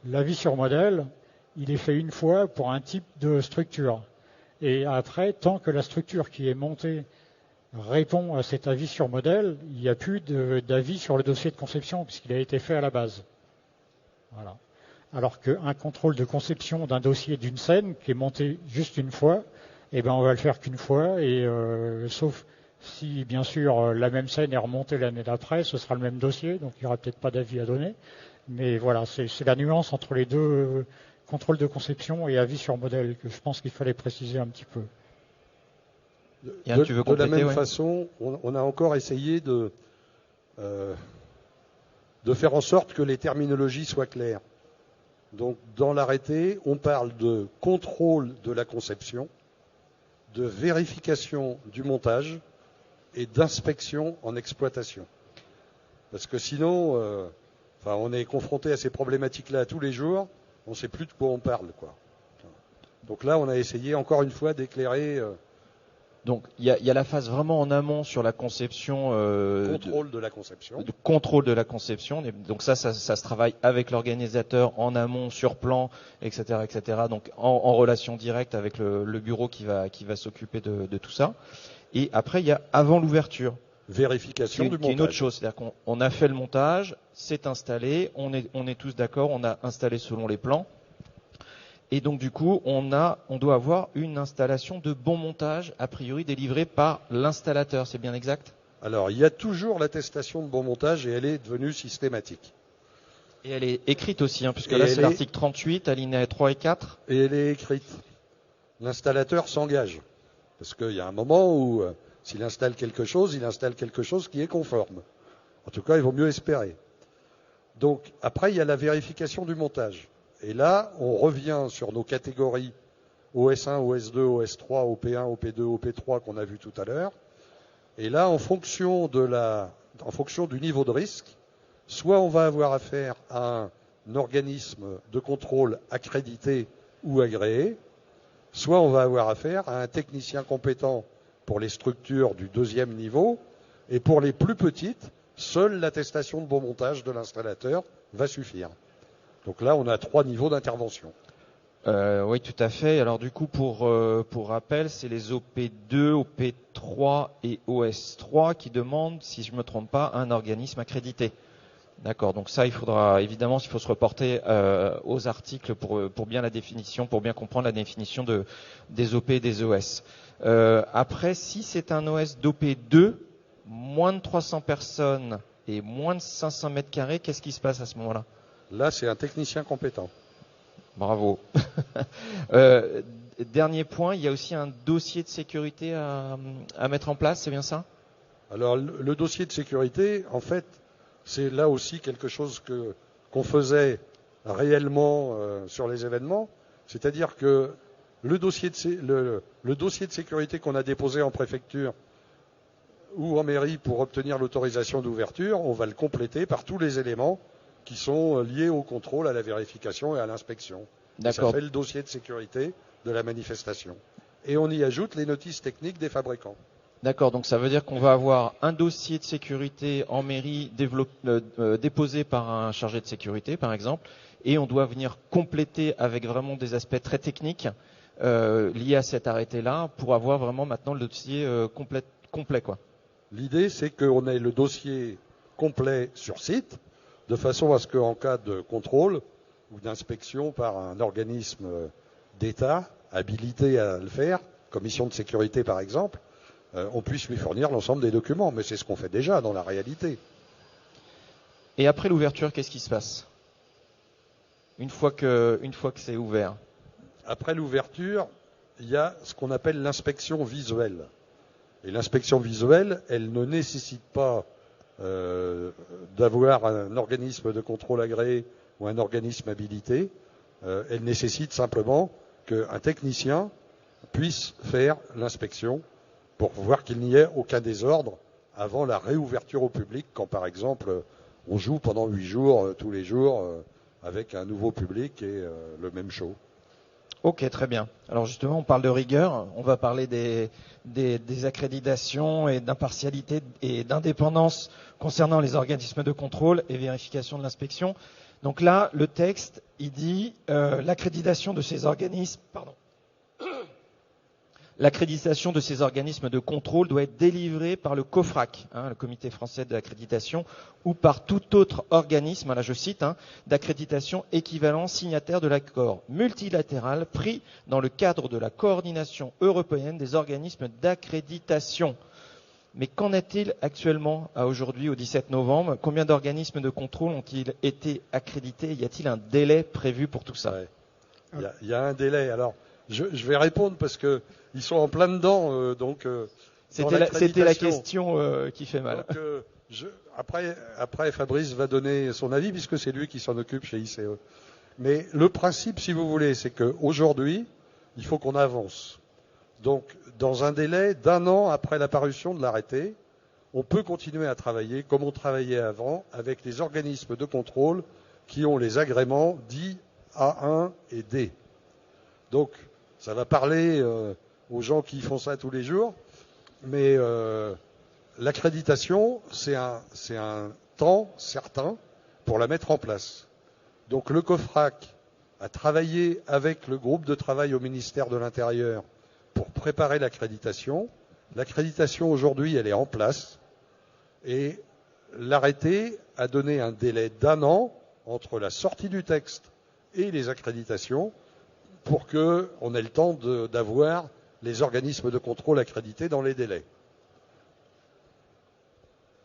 l'avis sur modèle, il est fait une fois pour un type de structure. Et après, tant que la structure qui est montée répond à cet avis sur modèle, il n'y a plus d'avis sur le dossier de conception puisqu'il a été fait à la base. Voilà. Alors qu'un contrôle de conception d'un dossier d'une scène qui est monté juste une fois, eh ben on va le faire qu'une fois, et sauf si bien sûr la même scène est remontée l'année d'après, ce sera le même dossier, donc il n'y aura peut-être pas d'avis à donner. Mais voilà, c'est la nuance entre les deux contrôles de conception et avis sur modèle que je pense qu'il fallait préciser un petit peu. Yann, tu veux de la compléter, même façon, on a encore essayé de faire en sorte que les terminologies soient claires. Donc, dans l'arrêté, on parle de contrôle de la conception, de vérification du montage et d'inspection en exploitation. Parce que sinon, on est confronté à ces problématiques-là tous les jours, on ne sait plus de quoi on parle, quoi. Donc là, on a essayé encore une fois d'éclairer. Donc il y a la phase vraiment en amont sur la conception, contrôle de la conception. De contrôle de la conception. Donc ça se travaille avec l'organisateur en amont, sur plan, etc., etc. Donc en relation directe avec le bureau qui va s'occuper de tout ça. Et après il y a avant l'ouverture. Vérification du montage. Qui est une autre chose, c'est-à-dire qu'on a fait le montage, c'est installé, on est tous d'accord, on a installé selon les plans. Et donc du coup, on doit avoir une installation de bon montage, a priori délivrée par l'installateur, c'est bien exact ? Alors, il y a toujours l'attestation de bon montage et elle est devenue systématique. Et elle est écrite aussi, puisque là c'est l'article 38, alinéa 3 et 4. Et elle est écrite. L'installateur s'engage. Parce qu'il y a un moment où, s'il installe quelque chose, il installe quelque chose qui est conforme. En tout cas, il vaut mieux espérer. Donc, après, il y a la vérification du montage. Et là, on revient sur nos catégories OS1, OS2, OS3, OP1, OP2, OP3 qu'on a vu tout à l'heure. Et là, en fonction du niveau de risque, soit on va avoir affaire à un organisme de contrôle accrédité ou agréé, soit on va avoir affaire à un technicien compétent pour les structures du deuxième niveau, et pour les plus petites, seule l'attestation de bon montage de l'installateur va suffire. Donc là, on a 3 niveaux d'intervention. Oui, tout à fait. Alors du coup, pour rappel, c'est les OP2, OP3 et OS3 qui demandent, si je me trompe pas, un organisme accrédité. D'accord. Donc ça, il faudra évidemment, il faut se reporter aux articles pour bien la définition, pour bien comprendre la définition des OP et des OS. Après, si c'est un OS d'OP2, moins de 300 personnes et moins de 500 mètres carrés, qu'est-ce qui se passe à ce moment-là ? Là, c'est un technicien compétent. Bravo. Dernier point, il y a aussi un dossier de sécurité à mettre en place, c'est bien ça ? Alors, le dossier de sécurité, en fait, c'est là aussi quelque chose qu'on faisait réellement sur les événements. C'est-à-dire que le dossier de sécurité qu'on a déposé en préfecture ou en mairie pour obtenir l'autorisation d'ouverture, on va le compléter par tous les éléments qui sont liés au contrôle, à la vérification et à l'inspection. Ça fait le dossier de sécurité de la manifestation. Et on y ajoute les notices techniques des fabricants. D'accord, donc ça veut dire qu'on va avoir un dossier de sécurité en mairie déposé par un chargé de sécurité, par exemple, et on doit venir compléter avec vraiment des aspects très techniques liés à cet arrêté-là pour avoir vraiment maintenant le dossier complet, quoi. L'idée, c'est qu'on ait le dossier complet sur site, de façon à ce qu'en cas de contrôle ou d'inspection par un organisme d'État habilité à le faire, commission de sécurité par exemple, on puisse lui fournir l'ensemble des documents. Mais c'est ce qu'on fait déjà dans la réalité. Et après l'ouverture, qu'est-ce qui se passe une fois que c'est ouvert? Après l'ouverture, il y a ce qu'on appelle l'inspection visuelle. Et l'inspection visuelle, elle ne nécessite pas d'avoir un organisme de contrôle agréé ou un organisme habilité. Elle nécessite simplement qu'un technicien puisse faire l'inspection pour voir qu'il n'y ait aucun désordre avant la réouverture au public, quand par exemple on joue pendant 8 jours, tous les jours, avec un nouveau public et le même show. Ok, très bien. Alors justement, on parle de rigueur, on va parler des accréditations et d'impartialité et d'indépendance concernant les organismes de contrôle et vérification de l'inspection. Donc là, le texte, il dit l'accréditation de ces organismes, l'accréditation de ces organismes de contrôle doit être délivrée par le COFRAC, le Comité français de l'accréditation, ou par tout autre organisme, là je cite, d'accréditation équivalent signataire de l'accord multilatéral pris dans le cadre de la coordination européenne des organismes d'accréditation. Mais qu'en est-il actuellement, à aujourd'hui, au 17 novembre? Combien d'organismes de contrôle ont-ils été accrédités? Y a-t-il un délai prévu pour tout ça? Il y a un délai. Alors, je vais répondre parce que ils sont en plein dedans, c'était la question qui fait mal. Donc, après, Fabrice va donner son avis puisque c'est lui qui s'en occupe chez ICE. Mais le principe, si vous voulez, c'est qu'aujourd'hui, il faut qu'on avance. Donc, dans un délai d'1 an après la parution de l'arrêté, on peut continuer à travailler comme on travaillait avant avec les organismes de contrôle qui ont les agréments dits A1 et D. Donc, ça va parler aux gens qui font ça tous les jours, mais l'accréditation, c'est un temps certain pour la mettre en place. Donc le COFRAC a travaillé avec le groupe de travail au ministère de l'Intérieur pour préparer l'accréditation. L'accréditation aujourd'hui, elle est en place et l'arrêté a donné un délai d'1 an entre la sortie du texte et les accréditations pour qu'on ait le temps d'avoir les organismes de contrôle accrédités dans les délais.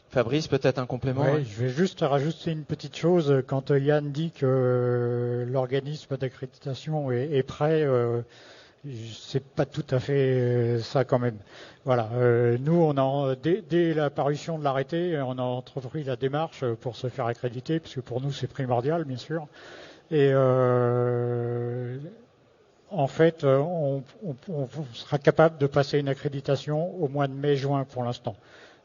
Fabrice, peut-être un complément? Oui, je vais juste rajouter une petite chose. Quand Yann dit que l'organisme d'accréditation est prêt, c'est pas tout à fait ça quand même. Voilà. Nous, dès la parution de l'arrêté, on a entrepris la démarche pour se faire accréditer, puisque pour nous c'est primordial, bien sûr. Et en fait, on sera capable de passer une accréditation au mois de mai-juin pour l'instant.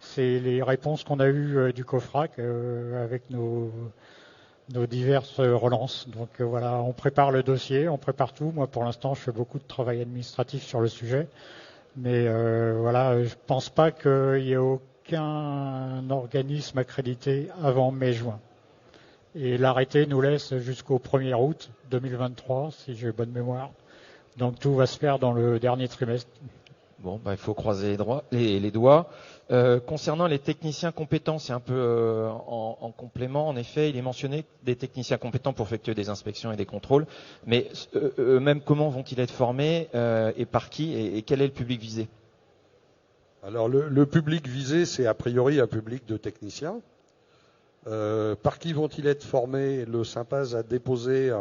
C'est les réponses qu'on a eues du COFRAC avec nos diverses relances. Donc voilà, on prépare le dossier, on prépare tout. Moi, pour l'instant, je fais beaucoup de travail administratif sur le sujet. Mais voilà, je pense pas qu'il y ait aucun organisme accrédité avant mai-juin. Et l'arrêté nous laisse jusqu'au 1er août 2023, si j'ai bonne mémoire. Donc tout va se faire dans le dernier trimestre. Bon, il faut croiser les doigts. Concernant les techniciens compétents, c'est un peu en complément. En effet, il est mentionné des techniciens compétents pour effectuer des inspections et des contrôles. Mais eux-mêmes, comment vont-ils être formés et par qui et quel est le public visé? Alors le public visé, c'est a priori un public de techniciens. Par qui vont-ils être formés? Le Sympaz a déposé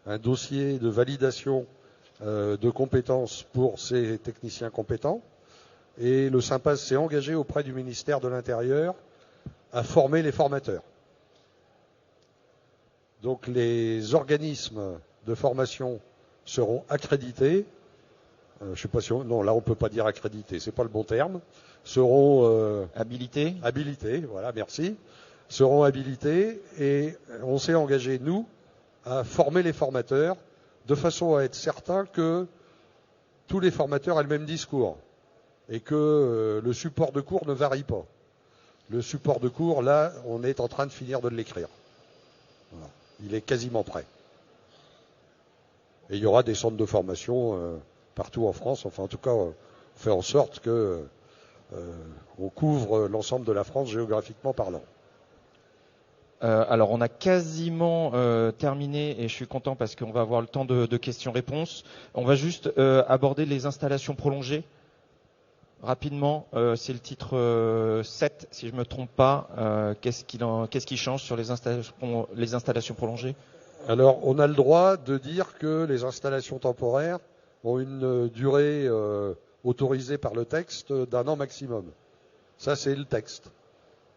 un dossier de validation de compétences pour ces techniciens compétents. Et le Sympaz s'est engagé auprès du ministère de l'Intérieur à former les formateurs. Donc les organismes de formation seront accrédités. Je sais pas si non, là on peut pas dire accrédités, c'est pas le bon terme. Seront habilités. Habilités, voilà, merci. Seront habilités et on s'est engagé nous à former les formateurs de façon à être certain que tous les formateurs aient le même discours et que le support de cours ne varie pas. Le support de cours, là, on est en train de finir de l'écrire. Voilà. Il est quasiment prêt. Et il y aura des centres de formation partout en France. Enfin, en tout cas, on fait en sorte que on couvre l'ensemble de la France géographiquement parlant. Alors, on a quasiment terminé et je suis content parce qu'on va avoir le temps de questions-réponses. On va juste aborder les installations prolongées. Rapidement, c'est le titre 7, si je me trompe pas. Qu'est-ce qui change sur les installations prolongées? Alors, on a le droit de dire que les installations temporaires ont une durée autorisée par le texte d'1 an maximum. Ça, c'est le texte.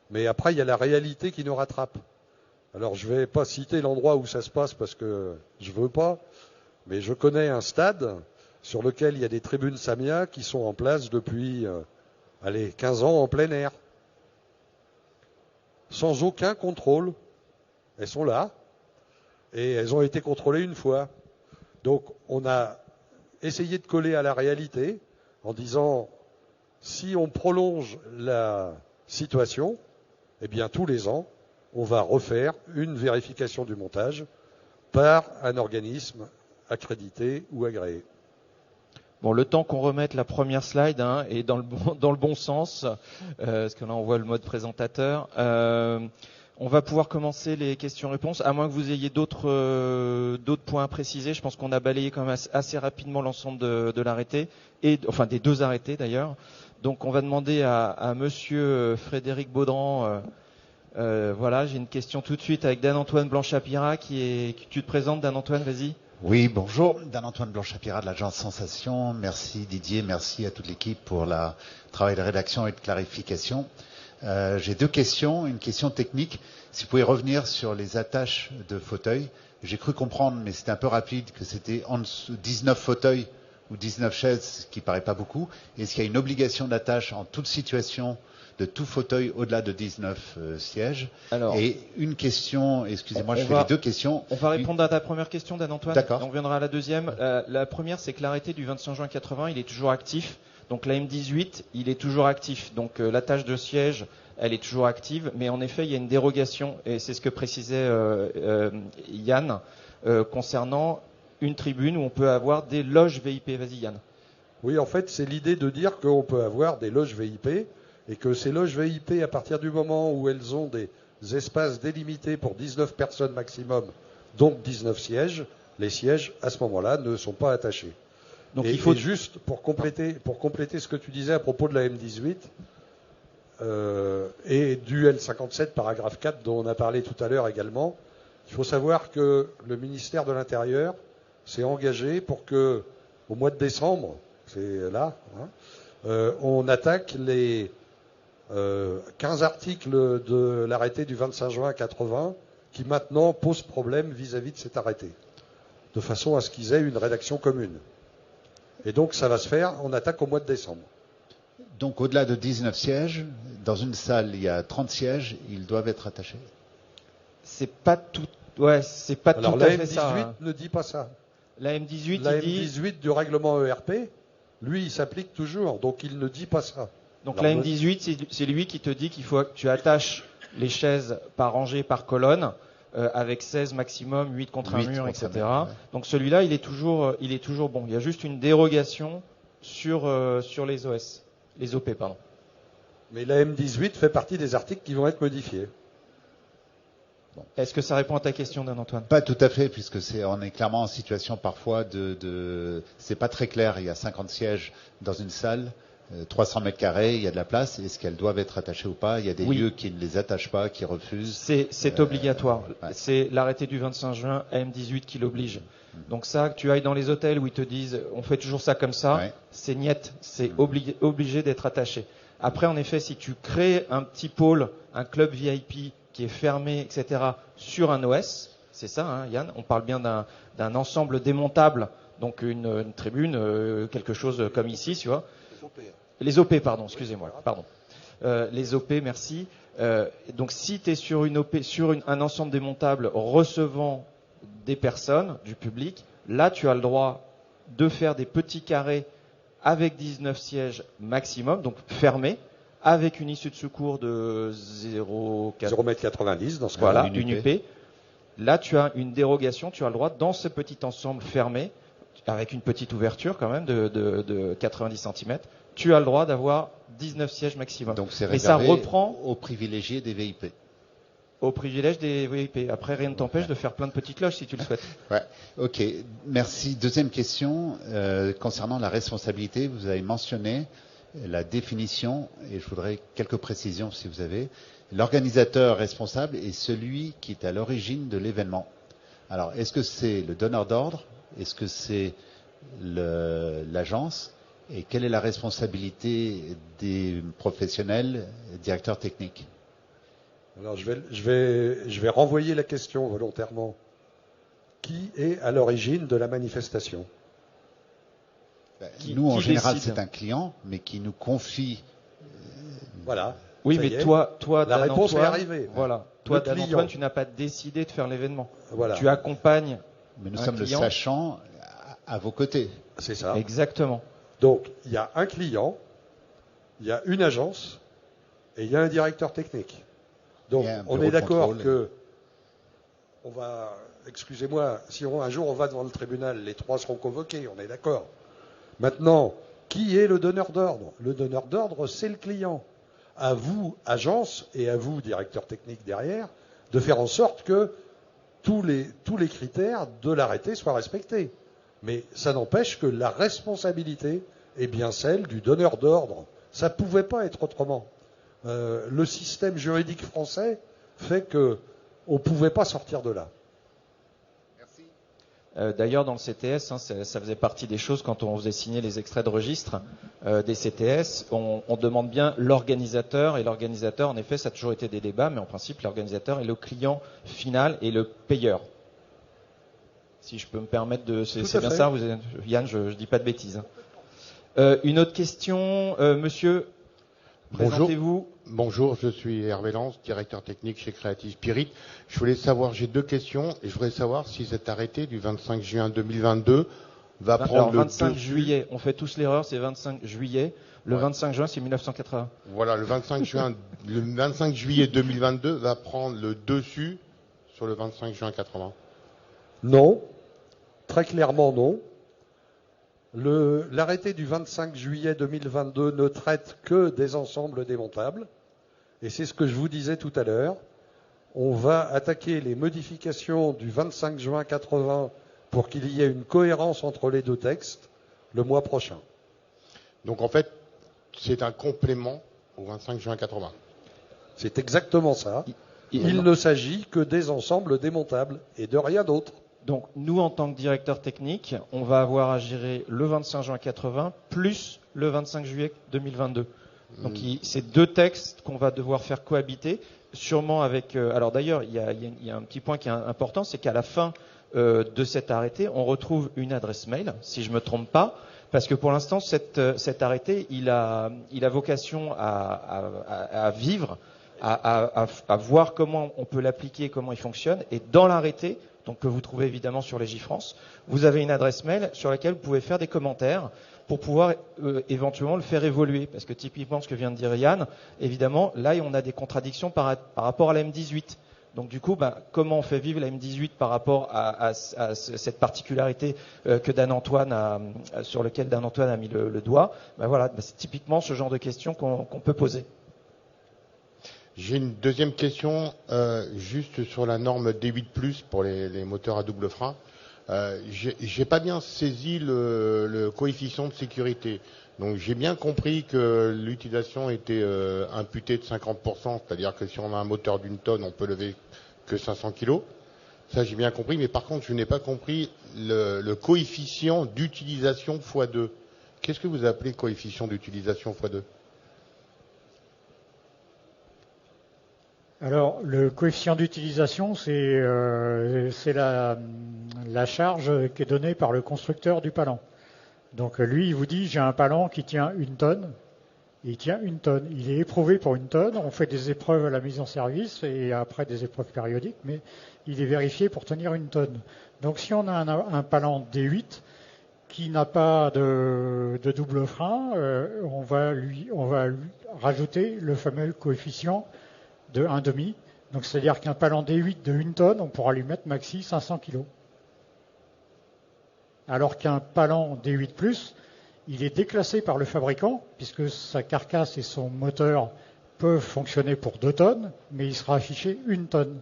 Mais après, il y a la réalité qui nous rattrape. Alors, je vais pas citer l'endroit où ça se passe parce que je veux pas, mais je connais un stade sur lequel il y a des tribunes Samia qui sont en place depuis 15 ans en plein air. Sans aucun contrôle. Elles sont là. Et elles ont été contrôlées une fois. Donc, on a essayé de coller à la réalité en disant, si on prolonge la situation, eh bien, tous les ans, on va refaire une vérification du montage par un organisme accrédité ou agréé. Bon, le temps qu'on remette la première slide est dans le bon sens, parce que là on voit le mode présentateur. On va pouvoir commencer les questions-réponses, à moins que vous ayez d'autres points à préciser. Je pense qu'on a balayé quand même assez rapidement l'ensemble de l'arrêté, enfin des deux arrêtés d'ailleurs. Donc on va demander à Monsieur Frédéric Baudran. Voilà, j'ai une question tout de suite avec Dan-Antoine Blanchapira tu te présentes, Dan-Antoine, vas-y. Oui, bonjour, Dan-Antoine Blanchapira de l'agence Sensation. Merci Didier, merci à toute l'équipe pour le travail de rédaction et de clarification. J'ai deux questions, une question technique. Si vous pouvez revenir sur les attaches de fauteuils. J'ai cru comprendre, mais c'était un peu rapide, que c'était en dessous 19 fauteuils ou 19 chaises, ce qui paraît pas beaucoup. Est-ce qu'il y a une obligation d'attache en toute situation de tout fauteuil au-delà de 19 sièges? Alors, et une question, excusez-moi, je fais les deux questions. On va répondre à ta première question, Dan-Antoine. D'accord. On reviendra à la deuxième. La première, c'est que l'arrêté du 25 juin 80, il est toujours actif. Donc la M18, il est toujours actif. Donc l'attache de siège, elle est toujours active. Mais en effet, il y a une dérogation, et c'est ce que précisait Yann, concernant une tribune où on peut avoir des loges VIP. Vas-y Yann. Oui, en fait, c'est l'idée de dire qu'on peut avoir des loges VIP et que ces loges VIP, à partir du moment où elles ont des espaces délimités pour 19 personnes maximum, donc 19 sièges, les sièges, à ce moment-là, ne sont pas attachés. Donc il faut juste, pour compléter ce que tu disais à propos de la M18 et du L57, paragraphe 4, dont on a parlé tout à l'heure également, il faut savoir que le ministère de l'Intérieur s'est engagé pour que, au mois de décembre, c'est là, on attaque les 15 articles de l'arrêté du 25 juin 80 qui maintenant posent problème vis-à-vis de cet arrêté, de façon à ce qu'ils aient une rédaction commune. Et donc ça va se faire, on attaque au mois de décembre. Donc au-delà de 19 sièges, dans une salle il y a 30 sièges, ils doivent être attachés. C'est pas tout, c'est pas alors, tout à fait ça. La M18 ne dit pas ça. La M18, la M18 du règlement ERP, lui, il s'applique toujours, donc il ne dit pas ça. Donc la M18, c'est lui qui te dit qu'il faut que tu attaches les chaises par rangée, par colonne, avec 16 maximum, 8 contre un mur, etc. Ouais. Donc celui-là, il est toujours bon. Il y a juste une dérogation sur les OS, les OP, pardon. Mais la M18 fait partie des articles qui vont être modifiés. Bon. Est-ce que ça répond à ta question, Dan-Antoine? Pas tout à fait, puisque on est clairement en situation parfois c'est pas très clair. Il y a 50 sièges dans une salle. 300 mètres carrés, il y a de la place. Est-ce qu'elles doivent être attachées ou pas? Il y a des lieux qui ne les attachent pas, qui refusent. C'est obligatoire. Ouais. C'est l'arrêté du 25 juin AM18 qui l'oblige. Donc ça, que tu ailles dans les hôtels où ils te disent on fait toujours ça comme ça, c'est niet, c'est obligé d'être attaché. Après, en effet, si tu crées un petit pôle, un club VIP qui est fermé, etc., sur un OS, c'est ça, Yann, on parle bien d'un ensemble démontable. Donc une tribune, quelque chose comme ici, tu vois. Les OP, pardon, excusez-moi, pardon. Les OP, merci. Donc si tu es sur une OP, sur un ensemble démontable recevant des personnes, du public, là tu as le droit de faire des petits carrés avec 19 sièges maximum, donc fermés, avec une issue de secours de 0,90 m dans ce cas-là. Voilà, une UP. Là tu as une dérogation, tu as le droit dans ce petit ensemble fermé, avec une petite ouverture quand même de 90 cm, tu as le droit d'avoir 19 sièges maximum. Donc c'est mais ça réservé reprend aux privilégiés des VIP. au privilège des VIP. Après, rien ne t'empêche de faire plein de petites loges si tu le souhaites. Ouais, ok, merci. Deuxième question, concernant la responsabilité, vous avez mentionné la définition, et je voudrais quelques précisions si vous avez. L'organisateur responsable est celui qui est à l'origine de l'événement. Alors, est-ce que c'est le donneur d'ordre? Est-ce que c'est l'agence? Et quelle est la responsabilité des professionnels, directeurs techniques? Alors je vais renvoyer la question volontairement. Qui est à l'origine de la manifestation? Nous, en général, décide? c'est un client, mais qui nous confie. Voilà. Oui, Ça mais y est. toi, La réponse est Dan-Antoine, arrivée. Voilà. Le Toi, client. Dan-Antoine, tu n'as pas décidé de faire l'événement. Voilà. Tu accompagnes. Mais nous un sommes client. le sachant à vos côtés. C'est ça. Exactement. Donc, il y a un client, il y a une agence et il y a un directeur technique. Donc, Et un on bureau est de d'accord contrôle. que, excusez-moi, si un jour on va devant le tribunal, les trois seront convoqués, on est d'accord. Maintenant, qui est le donneur d'ordre? Le donneur d'ordre, c'est le client. À vous, agence, et à vous, directeur technique derrière, de faire en sorte que tous les critères de l'arrêté soient respectés. Mais ça n'empêche que la responsabilité est bien celle du donneur d'ordre. Ça ne pouvait pas être autrement. Le système juridique français fait qu'on ne pouvait pas sortir de là. D'ailleurs, dans le CTS, ça faisait partie des choses quand on faisait signer les extraits de registre des CTS. On demande bien l'organisateur, et l'organisateur, en effet, ça a toujours été des débats, mais en principe, l'organisateur est le client final et le payeur. Si je peux me permettre de... C'est bien ça, Yann, je ne dis pas de bêtises. Une autre question, monsieur, présentez-vous. Bonjour, je suis Hervé Lance, directeur technique chez Creative Spirit. Je voulais savoir, j'ai deux questions, et je voudrais savoir si cet arrêté du 25 juin 2022 va prendre le 25 juillet, on fait tous l'erreur, c'est 25 juillet. Le 25 juin, c'est 1980. Voilà, le 25 juillet 2022 va prendre le dessus sur le 25 juin 80. Non, très clairement non. L'arrêté du 25 juillet 2022 ne traite que des ensembles démontables. Et c'est ce que je vous disais tout à l'heure. On va attaquer les modifications du 25 juin 80 pour qu'il y ait une cohérence entre les deux textes le mois prochain. Donc en fait, c'est un complément au 25 juin 80. C'est exactement ça. Il ne s'agit que des ensembles démontables et de rien d'autre. Donc, nous, en tant que directeur technique, on va avoir à gérer le 25 juin 80 plus le 25 juillet 2022. Donc, c'est deux textes qu'on va devoir faire cohabiter, sûrement avec... alors d'ailleurs, il y a un petit point qui est important, c'est qu'à la fin de cet arrêté, on retrouve une adresse mail, si je ne me trompe pas, parce que pour l'instant, cet arrêté, il a vocation à vivre, à voir comment on peut l'appliquer, comment il fonctionne, et dans l'arrêté... donc que vous trouvez évidemment sur Légifrance, vous avez une adresse mail sur laquelle vous pouvez faire des commentaires pour pouvoir éventuellement le faire évoluer. Parce que typiquement, ce que vient de dire Yann, évidemment, là, on a des contradictions par rapport à la M18. Donc du coup, comment on fait vivre la M18 par rapport à cette particularité sur lequel Dan-Antoine a mis le doigt? Voilà, c'est typiquement ce genre de questions qu'on peut poser. J'ai une deuxième question, juste sur la norme D8+, pour les moteurs à double frein. J'ai pas bien saisi le coefficient de sécurité. Donc j'ai bien compris que l'utilisation était imputée de 50%, c'est-à-dire que si on a un moteur d'une tonne, on peut lever que 500 kg. Ça j'ai bien compris, mais par contre je n'ai pas compris le coefficient d'utilisation x2. Qu'est-ce que vous appelez coefficient d'utilisation x2? Alors, le coefficient d'utilisation, c'est la la charge qui est donnée par le constructeur du palan. Donc lui, il vous dit, j'ai un palan qui tient 1 tonne. Il tient 1 tonne. Il est éprouvé pour 1 tonne. On fait des épreuves à la mise en service et après des épreuves périodiques, mais il est vérifié pour tenir 1 tonne. Donc si on a un palan D8 qui n'a pas de double frein, on va lui rajouter le fameux coefficient de 1,5. Donc c'est-à-dire qu'un palan D8 de 1 tonne, on pourra lui mettre maxi 500 kg. Alors qu'un palan D8+, il est déclassé par le fabricant, puisque sa carcasse et son moteur peuvent fonctionner pour 2 tonnes, mais il sera affiché 1 tonne.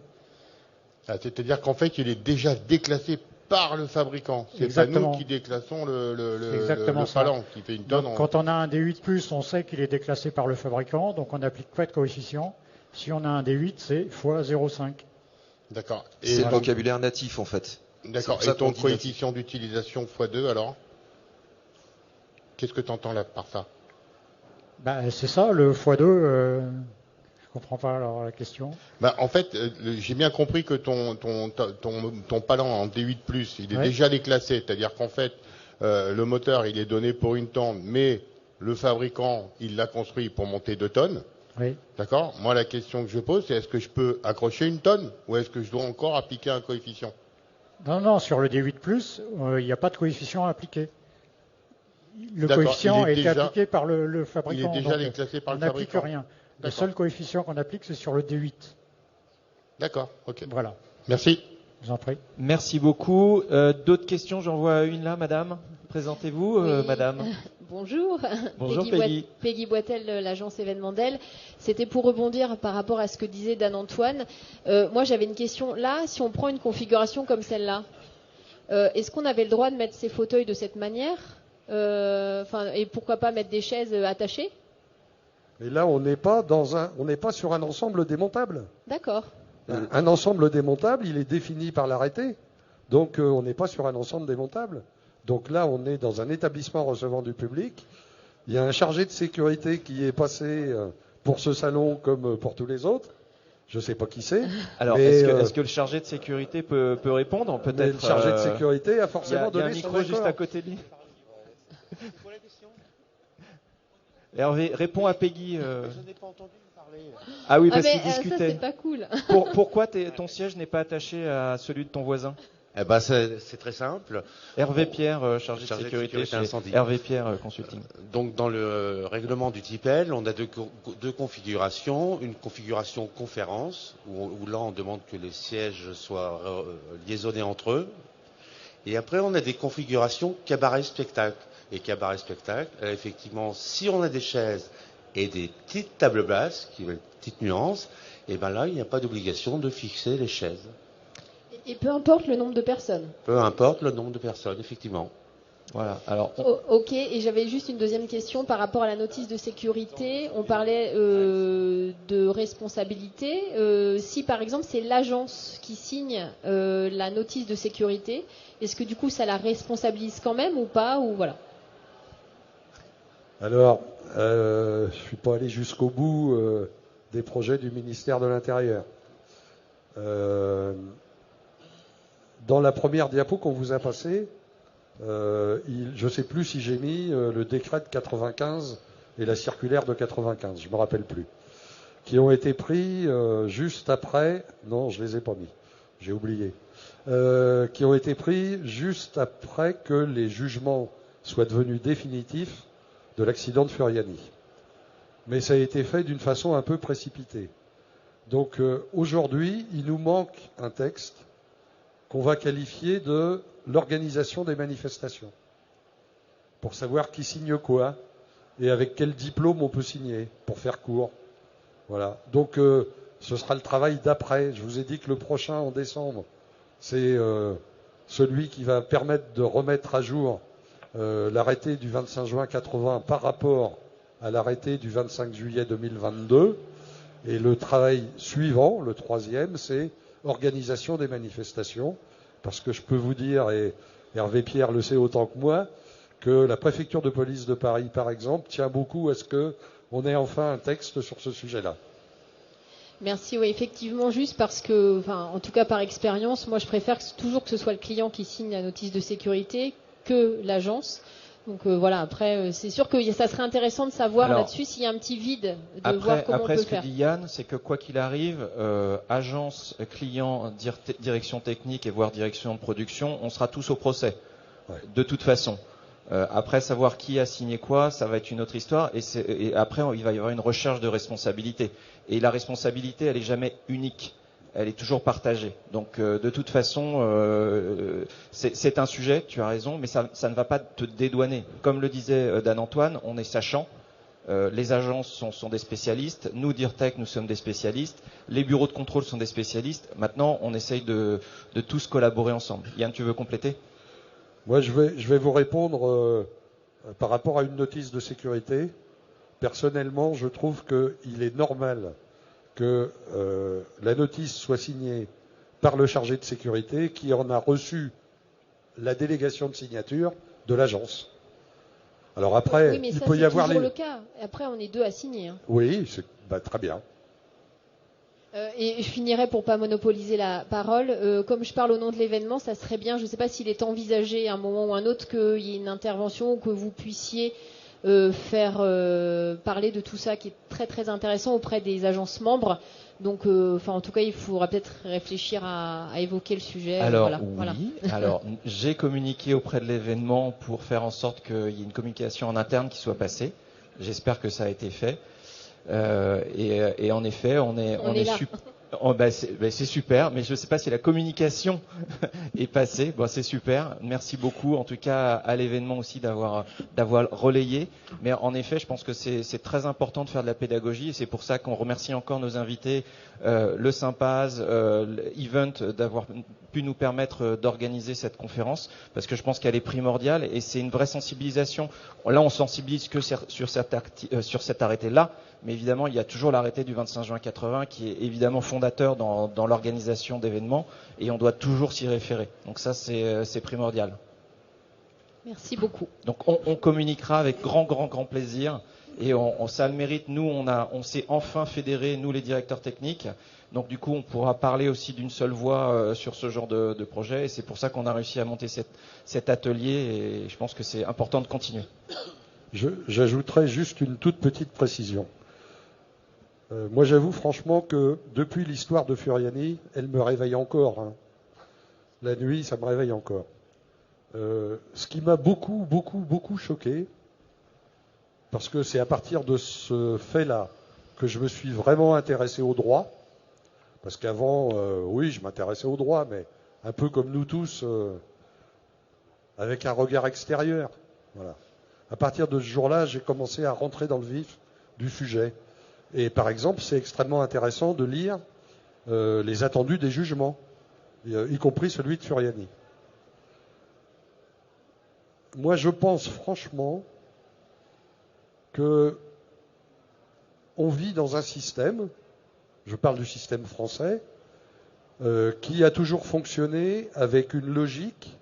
Ah, c'est-à-dire qu'en fait, il est déjà déclassé par le fabricant. C'est Exactement. pas nous qui déclassons le Exactement palan qui fait 1 tonne. Donc, quand on a un D8+, on sait qu'il est déclassé par le fabricant, donc on n'applique pas de coefficient. Si on a un D8, c'est fois 0,5. D'accord. C'est le vocabulaire natif, en fait. D'accord. C'est pour ça Et ton qu'on dit coefficient d'utilisation x2, alors? Qu'est-ce que tu entends là par ça? C'est ça, le x2, je comprends pas alors la question. En fait, j'ai bien compris que ton palan en D8+, il est déjà déclassé, c'est-à-dire qu'en fait, le moteur, il est donné pour 1 tonne, mais le fabricant, il l'a construit pour monter 2 tonnes. Oui. D'accord? Moi, la question que je pose, c'est est-ce que je peux accrocher 1 tonne ou est-ce que je dois encore appliquer un coefficient? Non, sur le D8+, il n'y a pas de coefficient à appliquer. Le D'accord, coefficient il est a été déjà- appliqué par le fabricant. Il est déjà donc, déclassé par on le n'applique fabricant. rien. Le D'accord. seul coefficient qu'on applique, c'est sur le D8. D'accord, ok. Voilà, Merci. je vous en prie. Merci beaucoup. D'autres questions? J'en vois une là, madame. Présentez-vous, Oui. madame. Bonjour. Bonjour, Peggy. Peggy Boitel, l'agence Événementiel. C'était pour rebondir par rapport à ce que disait Dan-Antoine. Moi, j'avais une question. Là, si on prend une configuration comme celle-là, est-ce qu'on avait le droit de mettre ces fauteuils de cette manière? Et pourquoi pas mettre des chaises attachées? Et là, on n'est pas sur un ensemble démontable. D'accord. Un ensemble démontable, il est défini par l'arrêté. Donc, on n'est pas sur un ensemble démontable. Donc là, on est dans un établissement recevant du public. Il y a un chargé de sécurité qui est passé pour ce salon comme pour tous les autres. Je ne sais pas qui c'est. Alors, mais, est-ce que le chargé de sécurité peut répondre? mais Peut-être. le chargé de sécurité a Il y a, forcément il y a un donné son micro juste accord. à côté de lui. Hervé, réponds à Peggy. Je n'ai pas entendu parler. Ah oui, parce mais qu'il ça, discutait. c'est pas cool. Pourquoi ton siège n'est pas attaché à celui de ton voisin? C'est très simple. Hervé Pierre, chargé de Chargé de sécurité sécurité chez incendie. Hervé Pierre Consulting. Donc dans le règlement du type L, on a deux configurations. Une configuration conférence, où là on demande que les sièges soient liaisonnés entre eux. Et après on a des configurations cabaret-spectacle. Et cabaret-spectacle, effectivement, si on a des chaises et des petites tables basses, qui veulent une petite nuance, et ben là il n'y a pas d'obligation de fixer les chaises. Et peu importe le nombre de personnes. Peu importe le nombre de personnes, effectivement. Voilà. Alors, Ok, et j'avais juste une deuxième question par rapport à la notice de sécurité. On parlait de responsabilité. Si par exemple c'est l'agence qui signe la notice de sécurité, est-ce que du coup ça la responsabilise quand même ou pas, ou voilà? Alors, je ne suis pas allé jusqu'au bout des projets du ministère de l'Intérieur. Dans la première diapo qu'on vous a passée, je ne sais plus si j'ai mis le décret de 95 et la circulaire de 95, je ne me rappelle plus, qui ont été pris juste après, non, je ne les ai pas mis, j'ai oublié, qui ont été pris juste après que les jugements soient devenus définitifs de l'accident de Furiani. Mais ça a été fait d'une façon un peu précipitée. Donc aujourd'hui, il nous manque un texte qu'on va qualifier de l'organisation des manifestations, pour savoir qui signe quoi et avec quel diplôme on peut signer, pour faire court. Voilà. Donc ce sera le travail d'après. Je vous ai dit que le prochain en décembre, c'est celui qui va permettre de remettre à jour l'arrêté du 25 juin 80 par rapport à l'arrêté du 25 juillet 2022. Et le travail suivant, le troisième, c'est organisation des manifestations. Parce que je peux vous dire, et Hervé Pierre le sait autant que moi, que la préfecture de police de Paris, par exemple, tient beaucoup à ce qu'on ait enfin un texte sur ce sujet-là. Merci, oui, effectivement, juste parce que, enfin, en tout cas par expérience, moi je préfère toujours que ce soit le client qui signe la notice de sécurité que l'agence. Donc voilà, après, c'est sûr que ça serait intéressant de savoir là-dessus s'il y a un petit vide, de voir comment on peut faire. Après, ce faire. que dit Yann, c'est que quoi qu'il arrive, agence, client, direction technique et voire direction de production, on sera tous au procès, de toute façon. Après, savoir qui a signé quoi, ça va être une autre histoire. Et après, il va y avoir une recherche de responsabilité. Et la responsabilité, elle est jamais unique. Elle est toujours partagée. Donc, de toute façon, c'est un sujet, tu as raison, mais ça ne va pas te dédouaner. Comme le disait Dan Antoine, on est sachant. Les agences sont des spécialistes. Nous, DIRTech, nous sommes des spécialistes. Les bureaux de contrôle sont des spécialistes. Maintenant, on essaye de tous collaborer ensemble. Yann, tu veux compléter ? Moi, je vais vous répondre par rapport à une notice de sécurité. Personnellement, je trouve qu'il est normal que la notice soit signée par le chargé de sécurité qui en a reçu la délégation de signature de l'agence. Alors après, oui, mais il ça, peut y avoir toujours le cas. Après, on est deux à signer. Hein. Oui, très bien. Et je finirai pour pas monopoliser la parole. Comme je parle au nom de l'événement, ça serait bien, je ne sais pas s'il est envisagé à un moment ou un autre qu'il y ait une intervention ou que vous puissiez faire parler de tout ça qui est très très intéressant auprès des agences membres. Donc, en tout cas, il faudra peut-être réfléchir à évoquer le sujet. Alors, voilà. Alors, j'ai communiqué auprès de l'événement pour faire en sorte qu'il y ait une communication en interne qui soit passée. J'espère que ça a été fait. Et en effet, on est c'est super, mais je ne sais pas si la communication est passée. Bon, c'est super. Merci beaucoup, en tout cas, à l'événement aussi d'avoir relayé. Mais en effet, je pense que c'est très important de faire de la pédagogie, et c'est pour ça qu'on remercie encore nos invités, le Sympaz, l'Event, d'avoir pu nous permettre d'organiser cette conférence, parce que je pense qu'elle est primordiale et c'est une vraie sensibilisation. Là, on sensibilise que sur cet arrêté-là. Mais évidemment, il y a toujours l'arrêté du 25 juin 80 qui est évidemment fondateur dans l'organisation d'événements et on doit toujours s'y référer. Donc ça, c'est primordial. Merci beaucoup. Donc on communiquera avec grand plaisir et ça a le mérite. Nous, on s'est enfin fédérés, nous les directeurs techniques. Donc du coup, on pourra parler aussi d'une seule voix sur ce genre de projet et c'est pour ça qu'on a réussi à monter cet atelier et je pense que c'est important de continuer. J'ajouterais juste une toute petite précision. Moi, j'avoue franchement que depuis l'histoire de Furiani, elle me réveille encore. Hein. La nuit, ça me réveille encore. Ce qui m'a beaucoup choqué, parce que c'est à partir de ce fait-là que je me suis vraiment intéressé au droit. Parce qu'avant, oui, je m'intéressais au droit, mais un peu comme nous tous, avec un regard extérieur. Voilà. À partir de ce jour-là, j'ai commencé à rentrer dans le vif du sujet. Et par exemple, c'est extrêmement intéressant de lire les attendus des jugements, y compris celui de Furiani. Moi, je pense franchement que on vit dans un système, je parle du système français, qui a toujours fonctionné avec une logique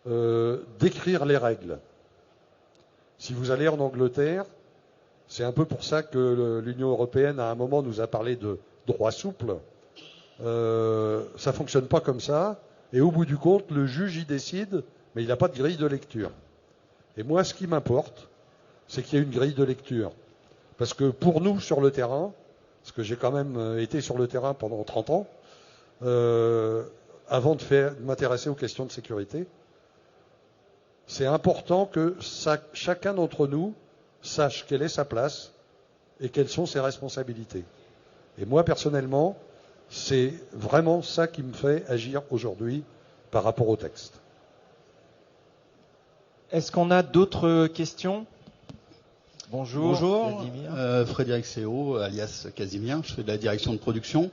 d'écrire les règles. Si vous allez en Angleterre, c'est un peu pour ça que l'Union européenne, à un moment, nous a parlé de droit souple. Ça fonctionne pas comme ça. Et au bout du compte, le juge y décide, mais il n'a pas de grille de lecture. Et moi, ce qui m'importe, c'est qu'il y ait une grille de lecture. Parce que pour nous, sur le terrain, parce que j'ai quand même été sur le terrain pendant 30 ans, avant de m'intéresser aux questions de sécurité, c'est important que chacun d'entre nous sache quelle est sa place et quelles sont ses responsabilités. Et moi, personnellement, c'est vraiment ça qui me fait agir aujourd'hui par rapport au texte. Est-ce qu'on a d'autres questions ? Bonjour. Bonjour, Frédéric Séo, alias Casimir, je fais de la direction de production.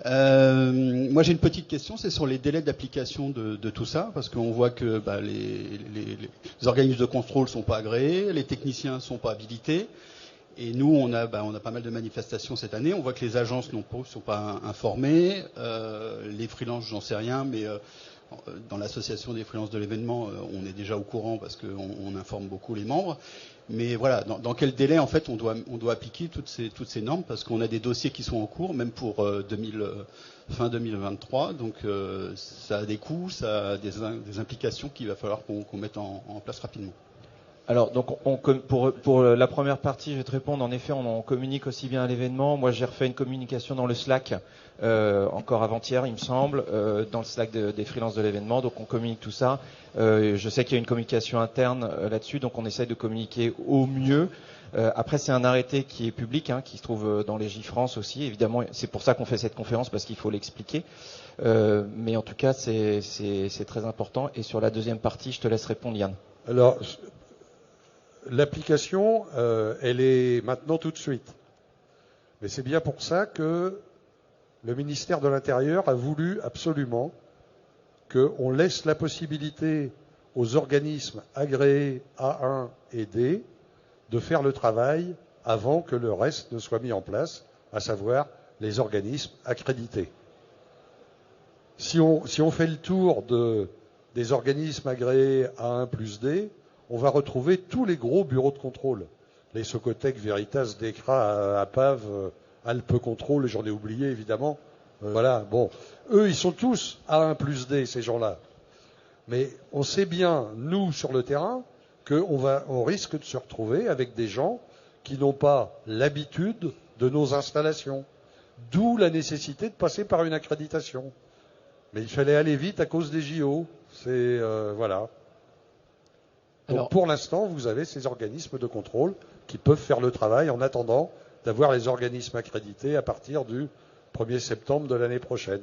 Moi j'ai une petite question, c'est sur les délais d'application de tout ça, parce qu'on voit que les organismes de contrôle ne sont pas agréés, les techniciens ne sont pas habilités, Et nous, on a pas mal de manifestations cette année. On voit que les agences sont pas informées. Les freelances, j'en sais rien, mais dans l'association des freelances de l'événement, on est déjà au courant parce qu'on informe beaucoup les membres. Mais voilà, dans quel délai en fait on doit appliquer toutes ces normes, parce qu'on a des dossiers qui sont en cours, même pour fin 2023. Donc ça a des coûts, ça a des implications qu'il va falloir qu'on mette en place rapidement. Alors, donc, pour la première partie, je vais te répondre. En effet, on communique aussi bien à l'événement. Moi, j'ai refait une communication dans le Slack, encore avant-hier, il me semble, dans le Slack des freelances de l'événement. Donc, on communique tout ça. Je sais qu'il y a une communication interne là-dessus, donc on essaye de communiquer au mieux. Après, c'est un arrêté qui est public, qui se trouve dans les J-France aussi. Évidemment, c'est pour ça qu'on fait cette conférence, parce qu'il faut l'expliquer. Mais en tout cas, c'est très important. Et sur la deuxième partie, je te laisse répondre, Yann. Alors, l'application, elle est maintenant tout de suite. Mais c'est bien pour ça que le ministère de l'Intérieur a voulu absolument qu'on laisse la possibilité aux organismes agréés A1 et D de faire le travail avant que le reste ne soit mis en place, à savoir les organismes accrédités. Si on fait le tour des organismes agréés A1 plus D, on va retrouver tous les gros bureaux de contrôle. Les Socotec, Veritas, Decra, APAV, Alpe Contrôle, j'en ai oublié évidemment. Voilà, bon. Eux, ils sont tous A1 plus D, ces gens-là. Mais on sait bien, nous, sur le terrain, qu'on risque de se retrouver avec des gens qui n'ont pas l'habitude de nos installations. D'où la nécessité de passer par une accréditation. Mais il fallait aller vite à cause des JO. Voilà. Donc pour l'instant, vous avez ces organismes de contrôle qui peuvent faire le travail en attendant d'avoir les organismes accrédités à partir du 1er septembre de l'année prochaine.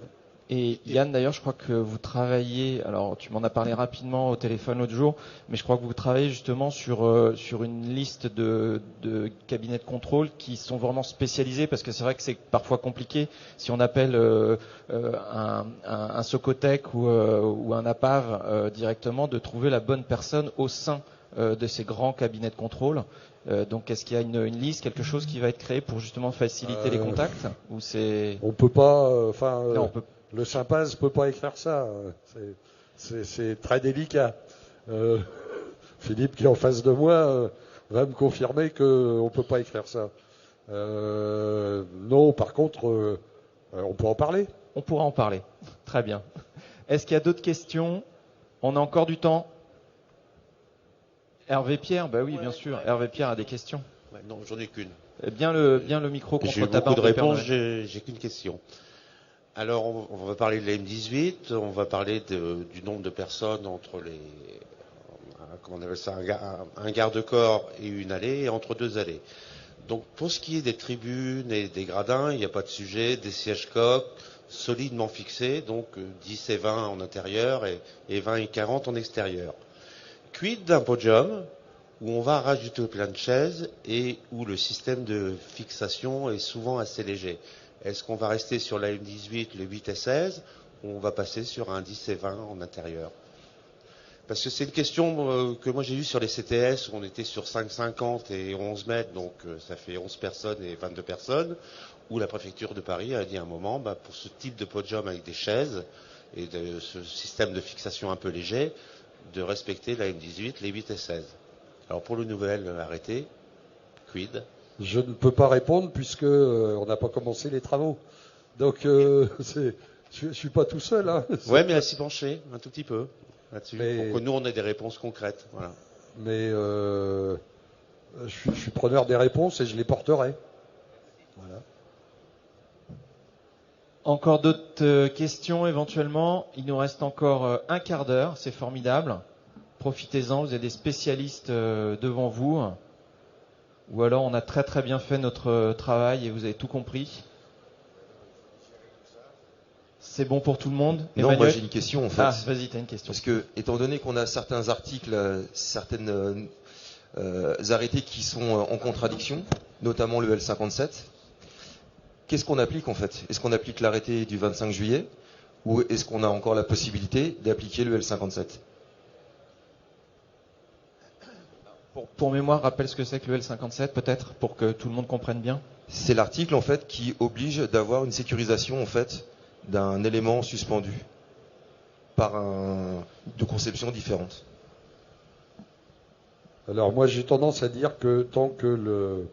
Et Yann, d'ailleurs, je crois que vous travaillez, alors tu m'en as parlé rapidement au téléphone l'autre jour, mais je crois que vous travaillez justement sur une liste de cabinets de contrôle qui sont vraiment spécialisés, parce que c'est vrai que c'est parfois compliqué si on appelle un Socotec ou un APAV directement, de trouver la bonne personne au sein de ces grands cabinets de contrôle. Donc, est-ce qu'il y a une liste, quelque chose qui va être créé pour justement faciliter les contacts, ou c'est... On peut pas, Non, on peut... Le Sympaz peut pas écrire ça. C'est très délicat. Philippe, qui est en face de moi, va me confirmer qu'on peut pas écrire ça. Non, par contre, on peut en parler. On pourra en parler. Très bien. Est-ce qu'il y a d'autres questions? On a encore du temps. Hervé Pierre, bah oui, bien sûr. Hervé Pierre a des questions. Ouais, non, j'en ai qu'une. Bien le micro contre ta barre. J'ai beaucoup de réponses, j'ai qu'une question. Alors, on va parler de la M18, on va parler du nombre de personnes entre comment on appelle ça, un garde-corps et une allée, et entre deux allées. Donc, pour ce qui est des tribunes et des gradins, il n'y a pas de sujet, des sièges coques solidement fixés, donc 10 et 20 en intérieur et 20 et 40 en extérieur. Quid d'un podium où on va rajouter plein de chaises et où le système de fixation est souvent assez léger? Est-ce qu'on va rester sur la M18, le 8 et 16, ou on va passer sur un 10 et 20 en intérieur? Parce que c'est une question que moi j'ai eue sur les CTS, où on était sur 5,50 et 11 mètres, donc ça fait 11 personnes et 22 personnes, où la préfecture de Paris a dit à un moment, pour ce type de podium avec des chaises et de ce système de fixation un peu léger, de respecter la M18, les 8 et 16. Alors pour le nouvel arrêté, quid? Je ne peux pas répondre puisque on n'a pas commencé les travaux. Donc je suis pas tout seul. Hein. Ouais, mais à s'y pencher un tout petit peu là-dessus, pour que nous on ait des réponses concrètes. Voilà. Mais je suis preneur des réponses et je les porterai. Voilà. Encore d'autres questions éventuellement? Il nous reste encore un quart d'heure, c'est formidable. Profitez-en, vous avez des spécialistes devant vous. Ou alors on a très très bien fait notre travail et vous avez tout compris. C'est bon pour tout le monde? Non, Emmanuel? moi j'ai une question en fait. Ah, vas-y, t'as une question. Parce que, étant donné qu'on a certains articles, certaines arrêtés qui sont en contradiction, notamment le L57, qu'est-ce qu'on applique en fait? Est-ce qu'on applique l'arrêté du 25 juillet ou est-ce qu'on a encore la possibilité d'appliquer le L57? Pour mémoire, rappelle ce que c'est que le L57 peut-être, pour que tout le monde comprenne bien. C'est l'article en fait qui oblige d'avoir une sécurisation en fait d'un élément suspendu par de conception différente. Alors moi j'ai tendance à dire que tant que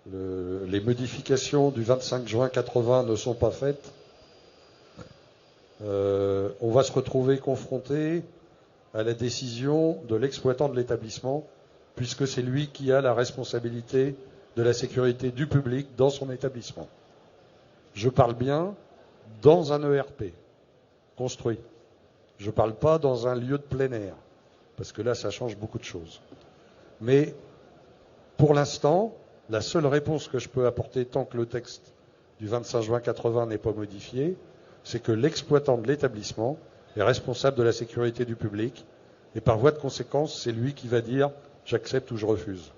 les modifications du 25 juin 80 ne sont pas faites, on va se retrouver confronté à la décision de l'exploitant de l'établissement, puisque c'est lui qui a la responsabilité de la sécurité du public dans son établissement. Je parle bien dans un ERP construit. Je ne parle pas dans un lieu de plein air, parce que là, ça change beaucoup de choses. Mais pour l'instant, la seule réponse que je peux apporter tant que le texte du 25 juin 80 n'est pas modifié, c'est que l'exploitant de l'établissement est responsable de la sécurité du public, et par voie de conséquence, c'est lui qui va dire « j'accepte » ou « je refuse ».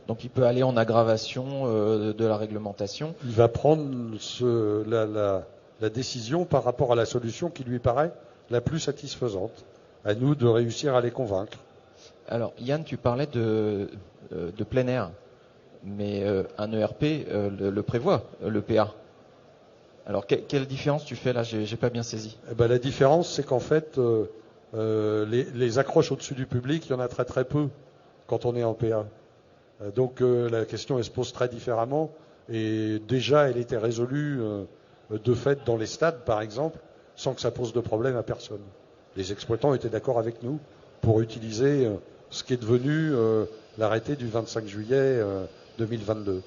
Donc il peut aller en aggravation de la réglementation. Il va prendre la décision par rapport à la solution qui lui paraît la plus satisfaisante. À nous de réussir à les convaincre. Alors Yann, tu parlais de plein air, mais un ERP le prévoit, le PA. Alors quelle différence tu fais là? J'ai pas bien saisi. Eh ben, la différence, c'est qu'en fait, les accroches au-dessus du public, il y en a très très peu quand on est en PA. Donc la question, elle se pose très différemment. Et déjà, elle était résolue de fait dans les stades, par exemple, sans que ça pose de problème à personne. Les exploitants étaient d'accord avec nous pour utiliser ce qui est devenu l'arrêté du 25 juillet 2022. Oui,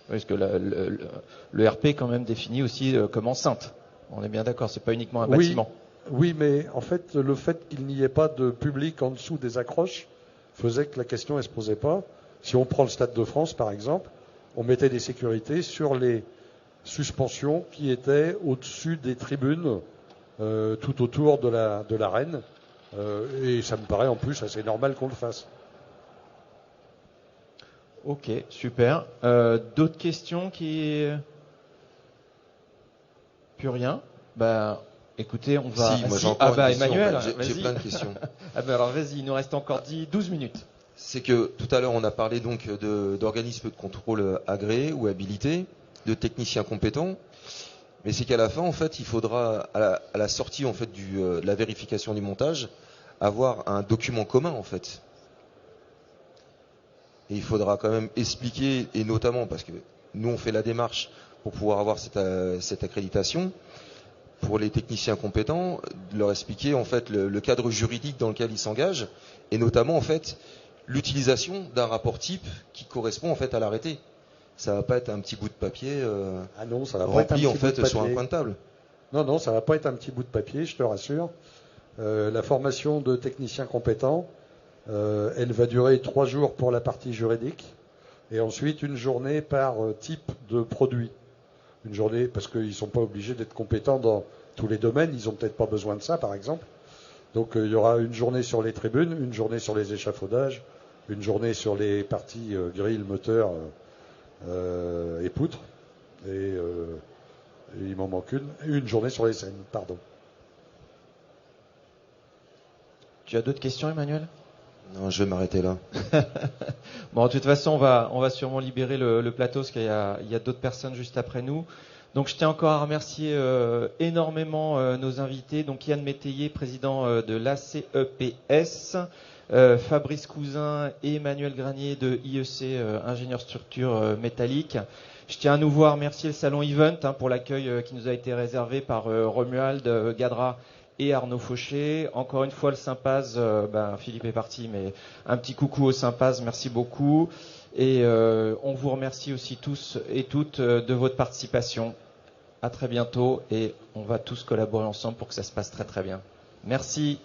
parce que le RP est quand même défini aussi comme enceinte. On est bien d'accord, c'est pas uniquement un bâtiment. Oui, mais en fait, le fait qu'il n'y ait pas de public en dessous des accroches faisait que la question ne se posait pas. Si on prend le Stade de France, par exemple, on mettait des sécurités sur les suspensions qui étaient au-dessus des tribunes tout autour de l'arène. Et ça me paraît en plus assez normal qu'on le fasse. Ok, super. D'autres questions qui... Plus rien. Bah, écoutez, on va... Si, moi j'ai encore une question. Emmanuel, j'ai plein de questions. Alors vas-y, il nous reste encore 12 minutes. C'est que tout à l'heure on a parlé donc d'organismes de contrôle agréés ou habilités, de techniciens compétents, mais c'est qu'à la fin en fait il faudra à la sortie en fait de la vérification du montage avoir un document commun en fait. Et il faudra quand même expliquer, et notamment parce que nous on fait la démarche pour pouvoir avoir cette accréditation, pour les techniciens compétents, de leur expliquer en fait le cadre juridique dans lequel ils s'engagent, et notamment en fait l'utilisation d'un rapport type qui correspond en fait à l'arrêté. Ça va pas être un petit bout de papier rempli en fait sur un coin de table. Non, ça va pas être un petit bout de papier, je te rassure. La formation de techniciens compétents, elle va durer 3 jours pour la partie juridique, et ensuite une journée par type de produit. Une journée, parce qu'ils ne sont pas obligés d'être compétents dans tous les domaines, ils n'ont peut-être pas besoin de ça, par exemple. Donc il y aura une journée sur les tribunes, une journée sur les échafaudages, une journée sur les parties grilles, moteurs et poutres, et il m'en manque une journée sur les scènes, pardon. Tu as d'autres questions, Emmanuel? Non, je vais m'arrêter là. Bon, de toute façon, on va sûrement libérer le plateau, parce qu'il y a d'autres personnes juste après nous. Donc, je tiens encore à remercier énormément nos invités. Donc, Yann Métayer, président de l'ACEPS, Fabrice Cousin et Emmanuel Granier de IEC, ingénieur structure métallique. Je tiens à nouveau à remercier le salon Event pour l'accueil qui nous a été réservé par Romuald Gadra et Arnaud Fauché. Encore une fois, le Sympaz, Philippe est parti, mais un petit coucou au Sympaz, merci beaucoup. Et on vous remercie aussi tous et toutes de votre participation. À très bientôt, et on va tous collaborer ensemble pour que ça se passe très très bien. Merci.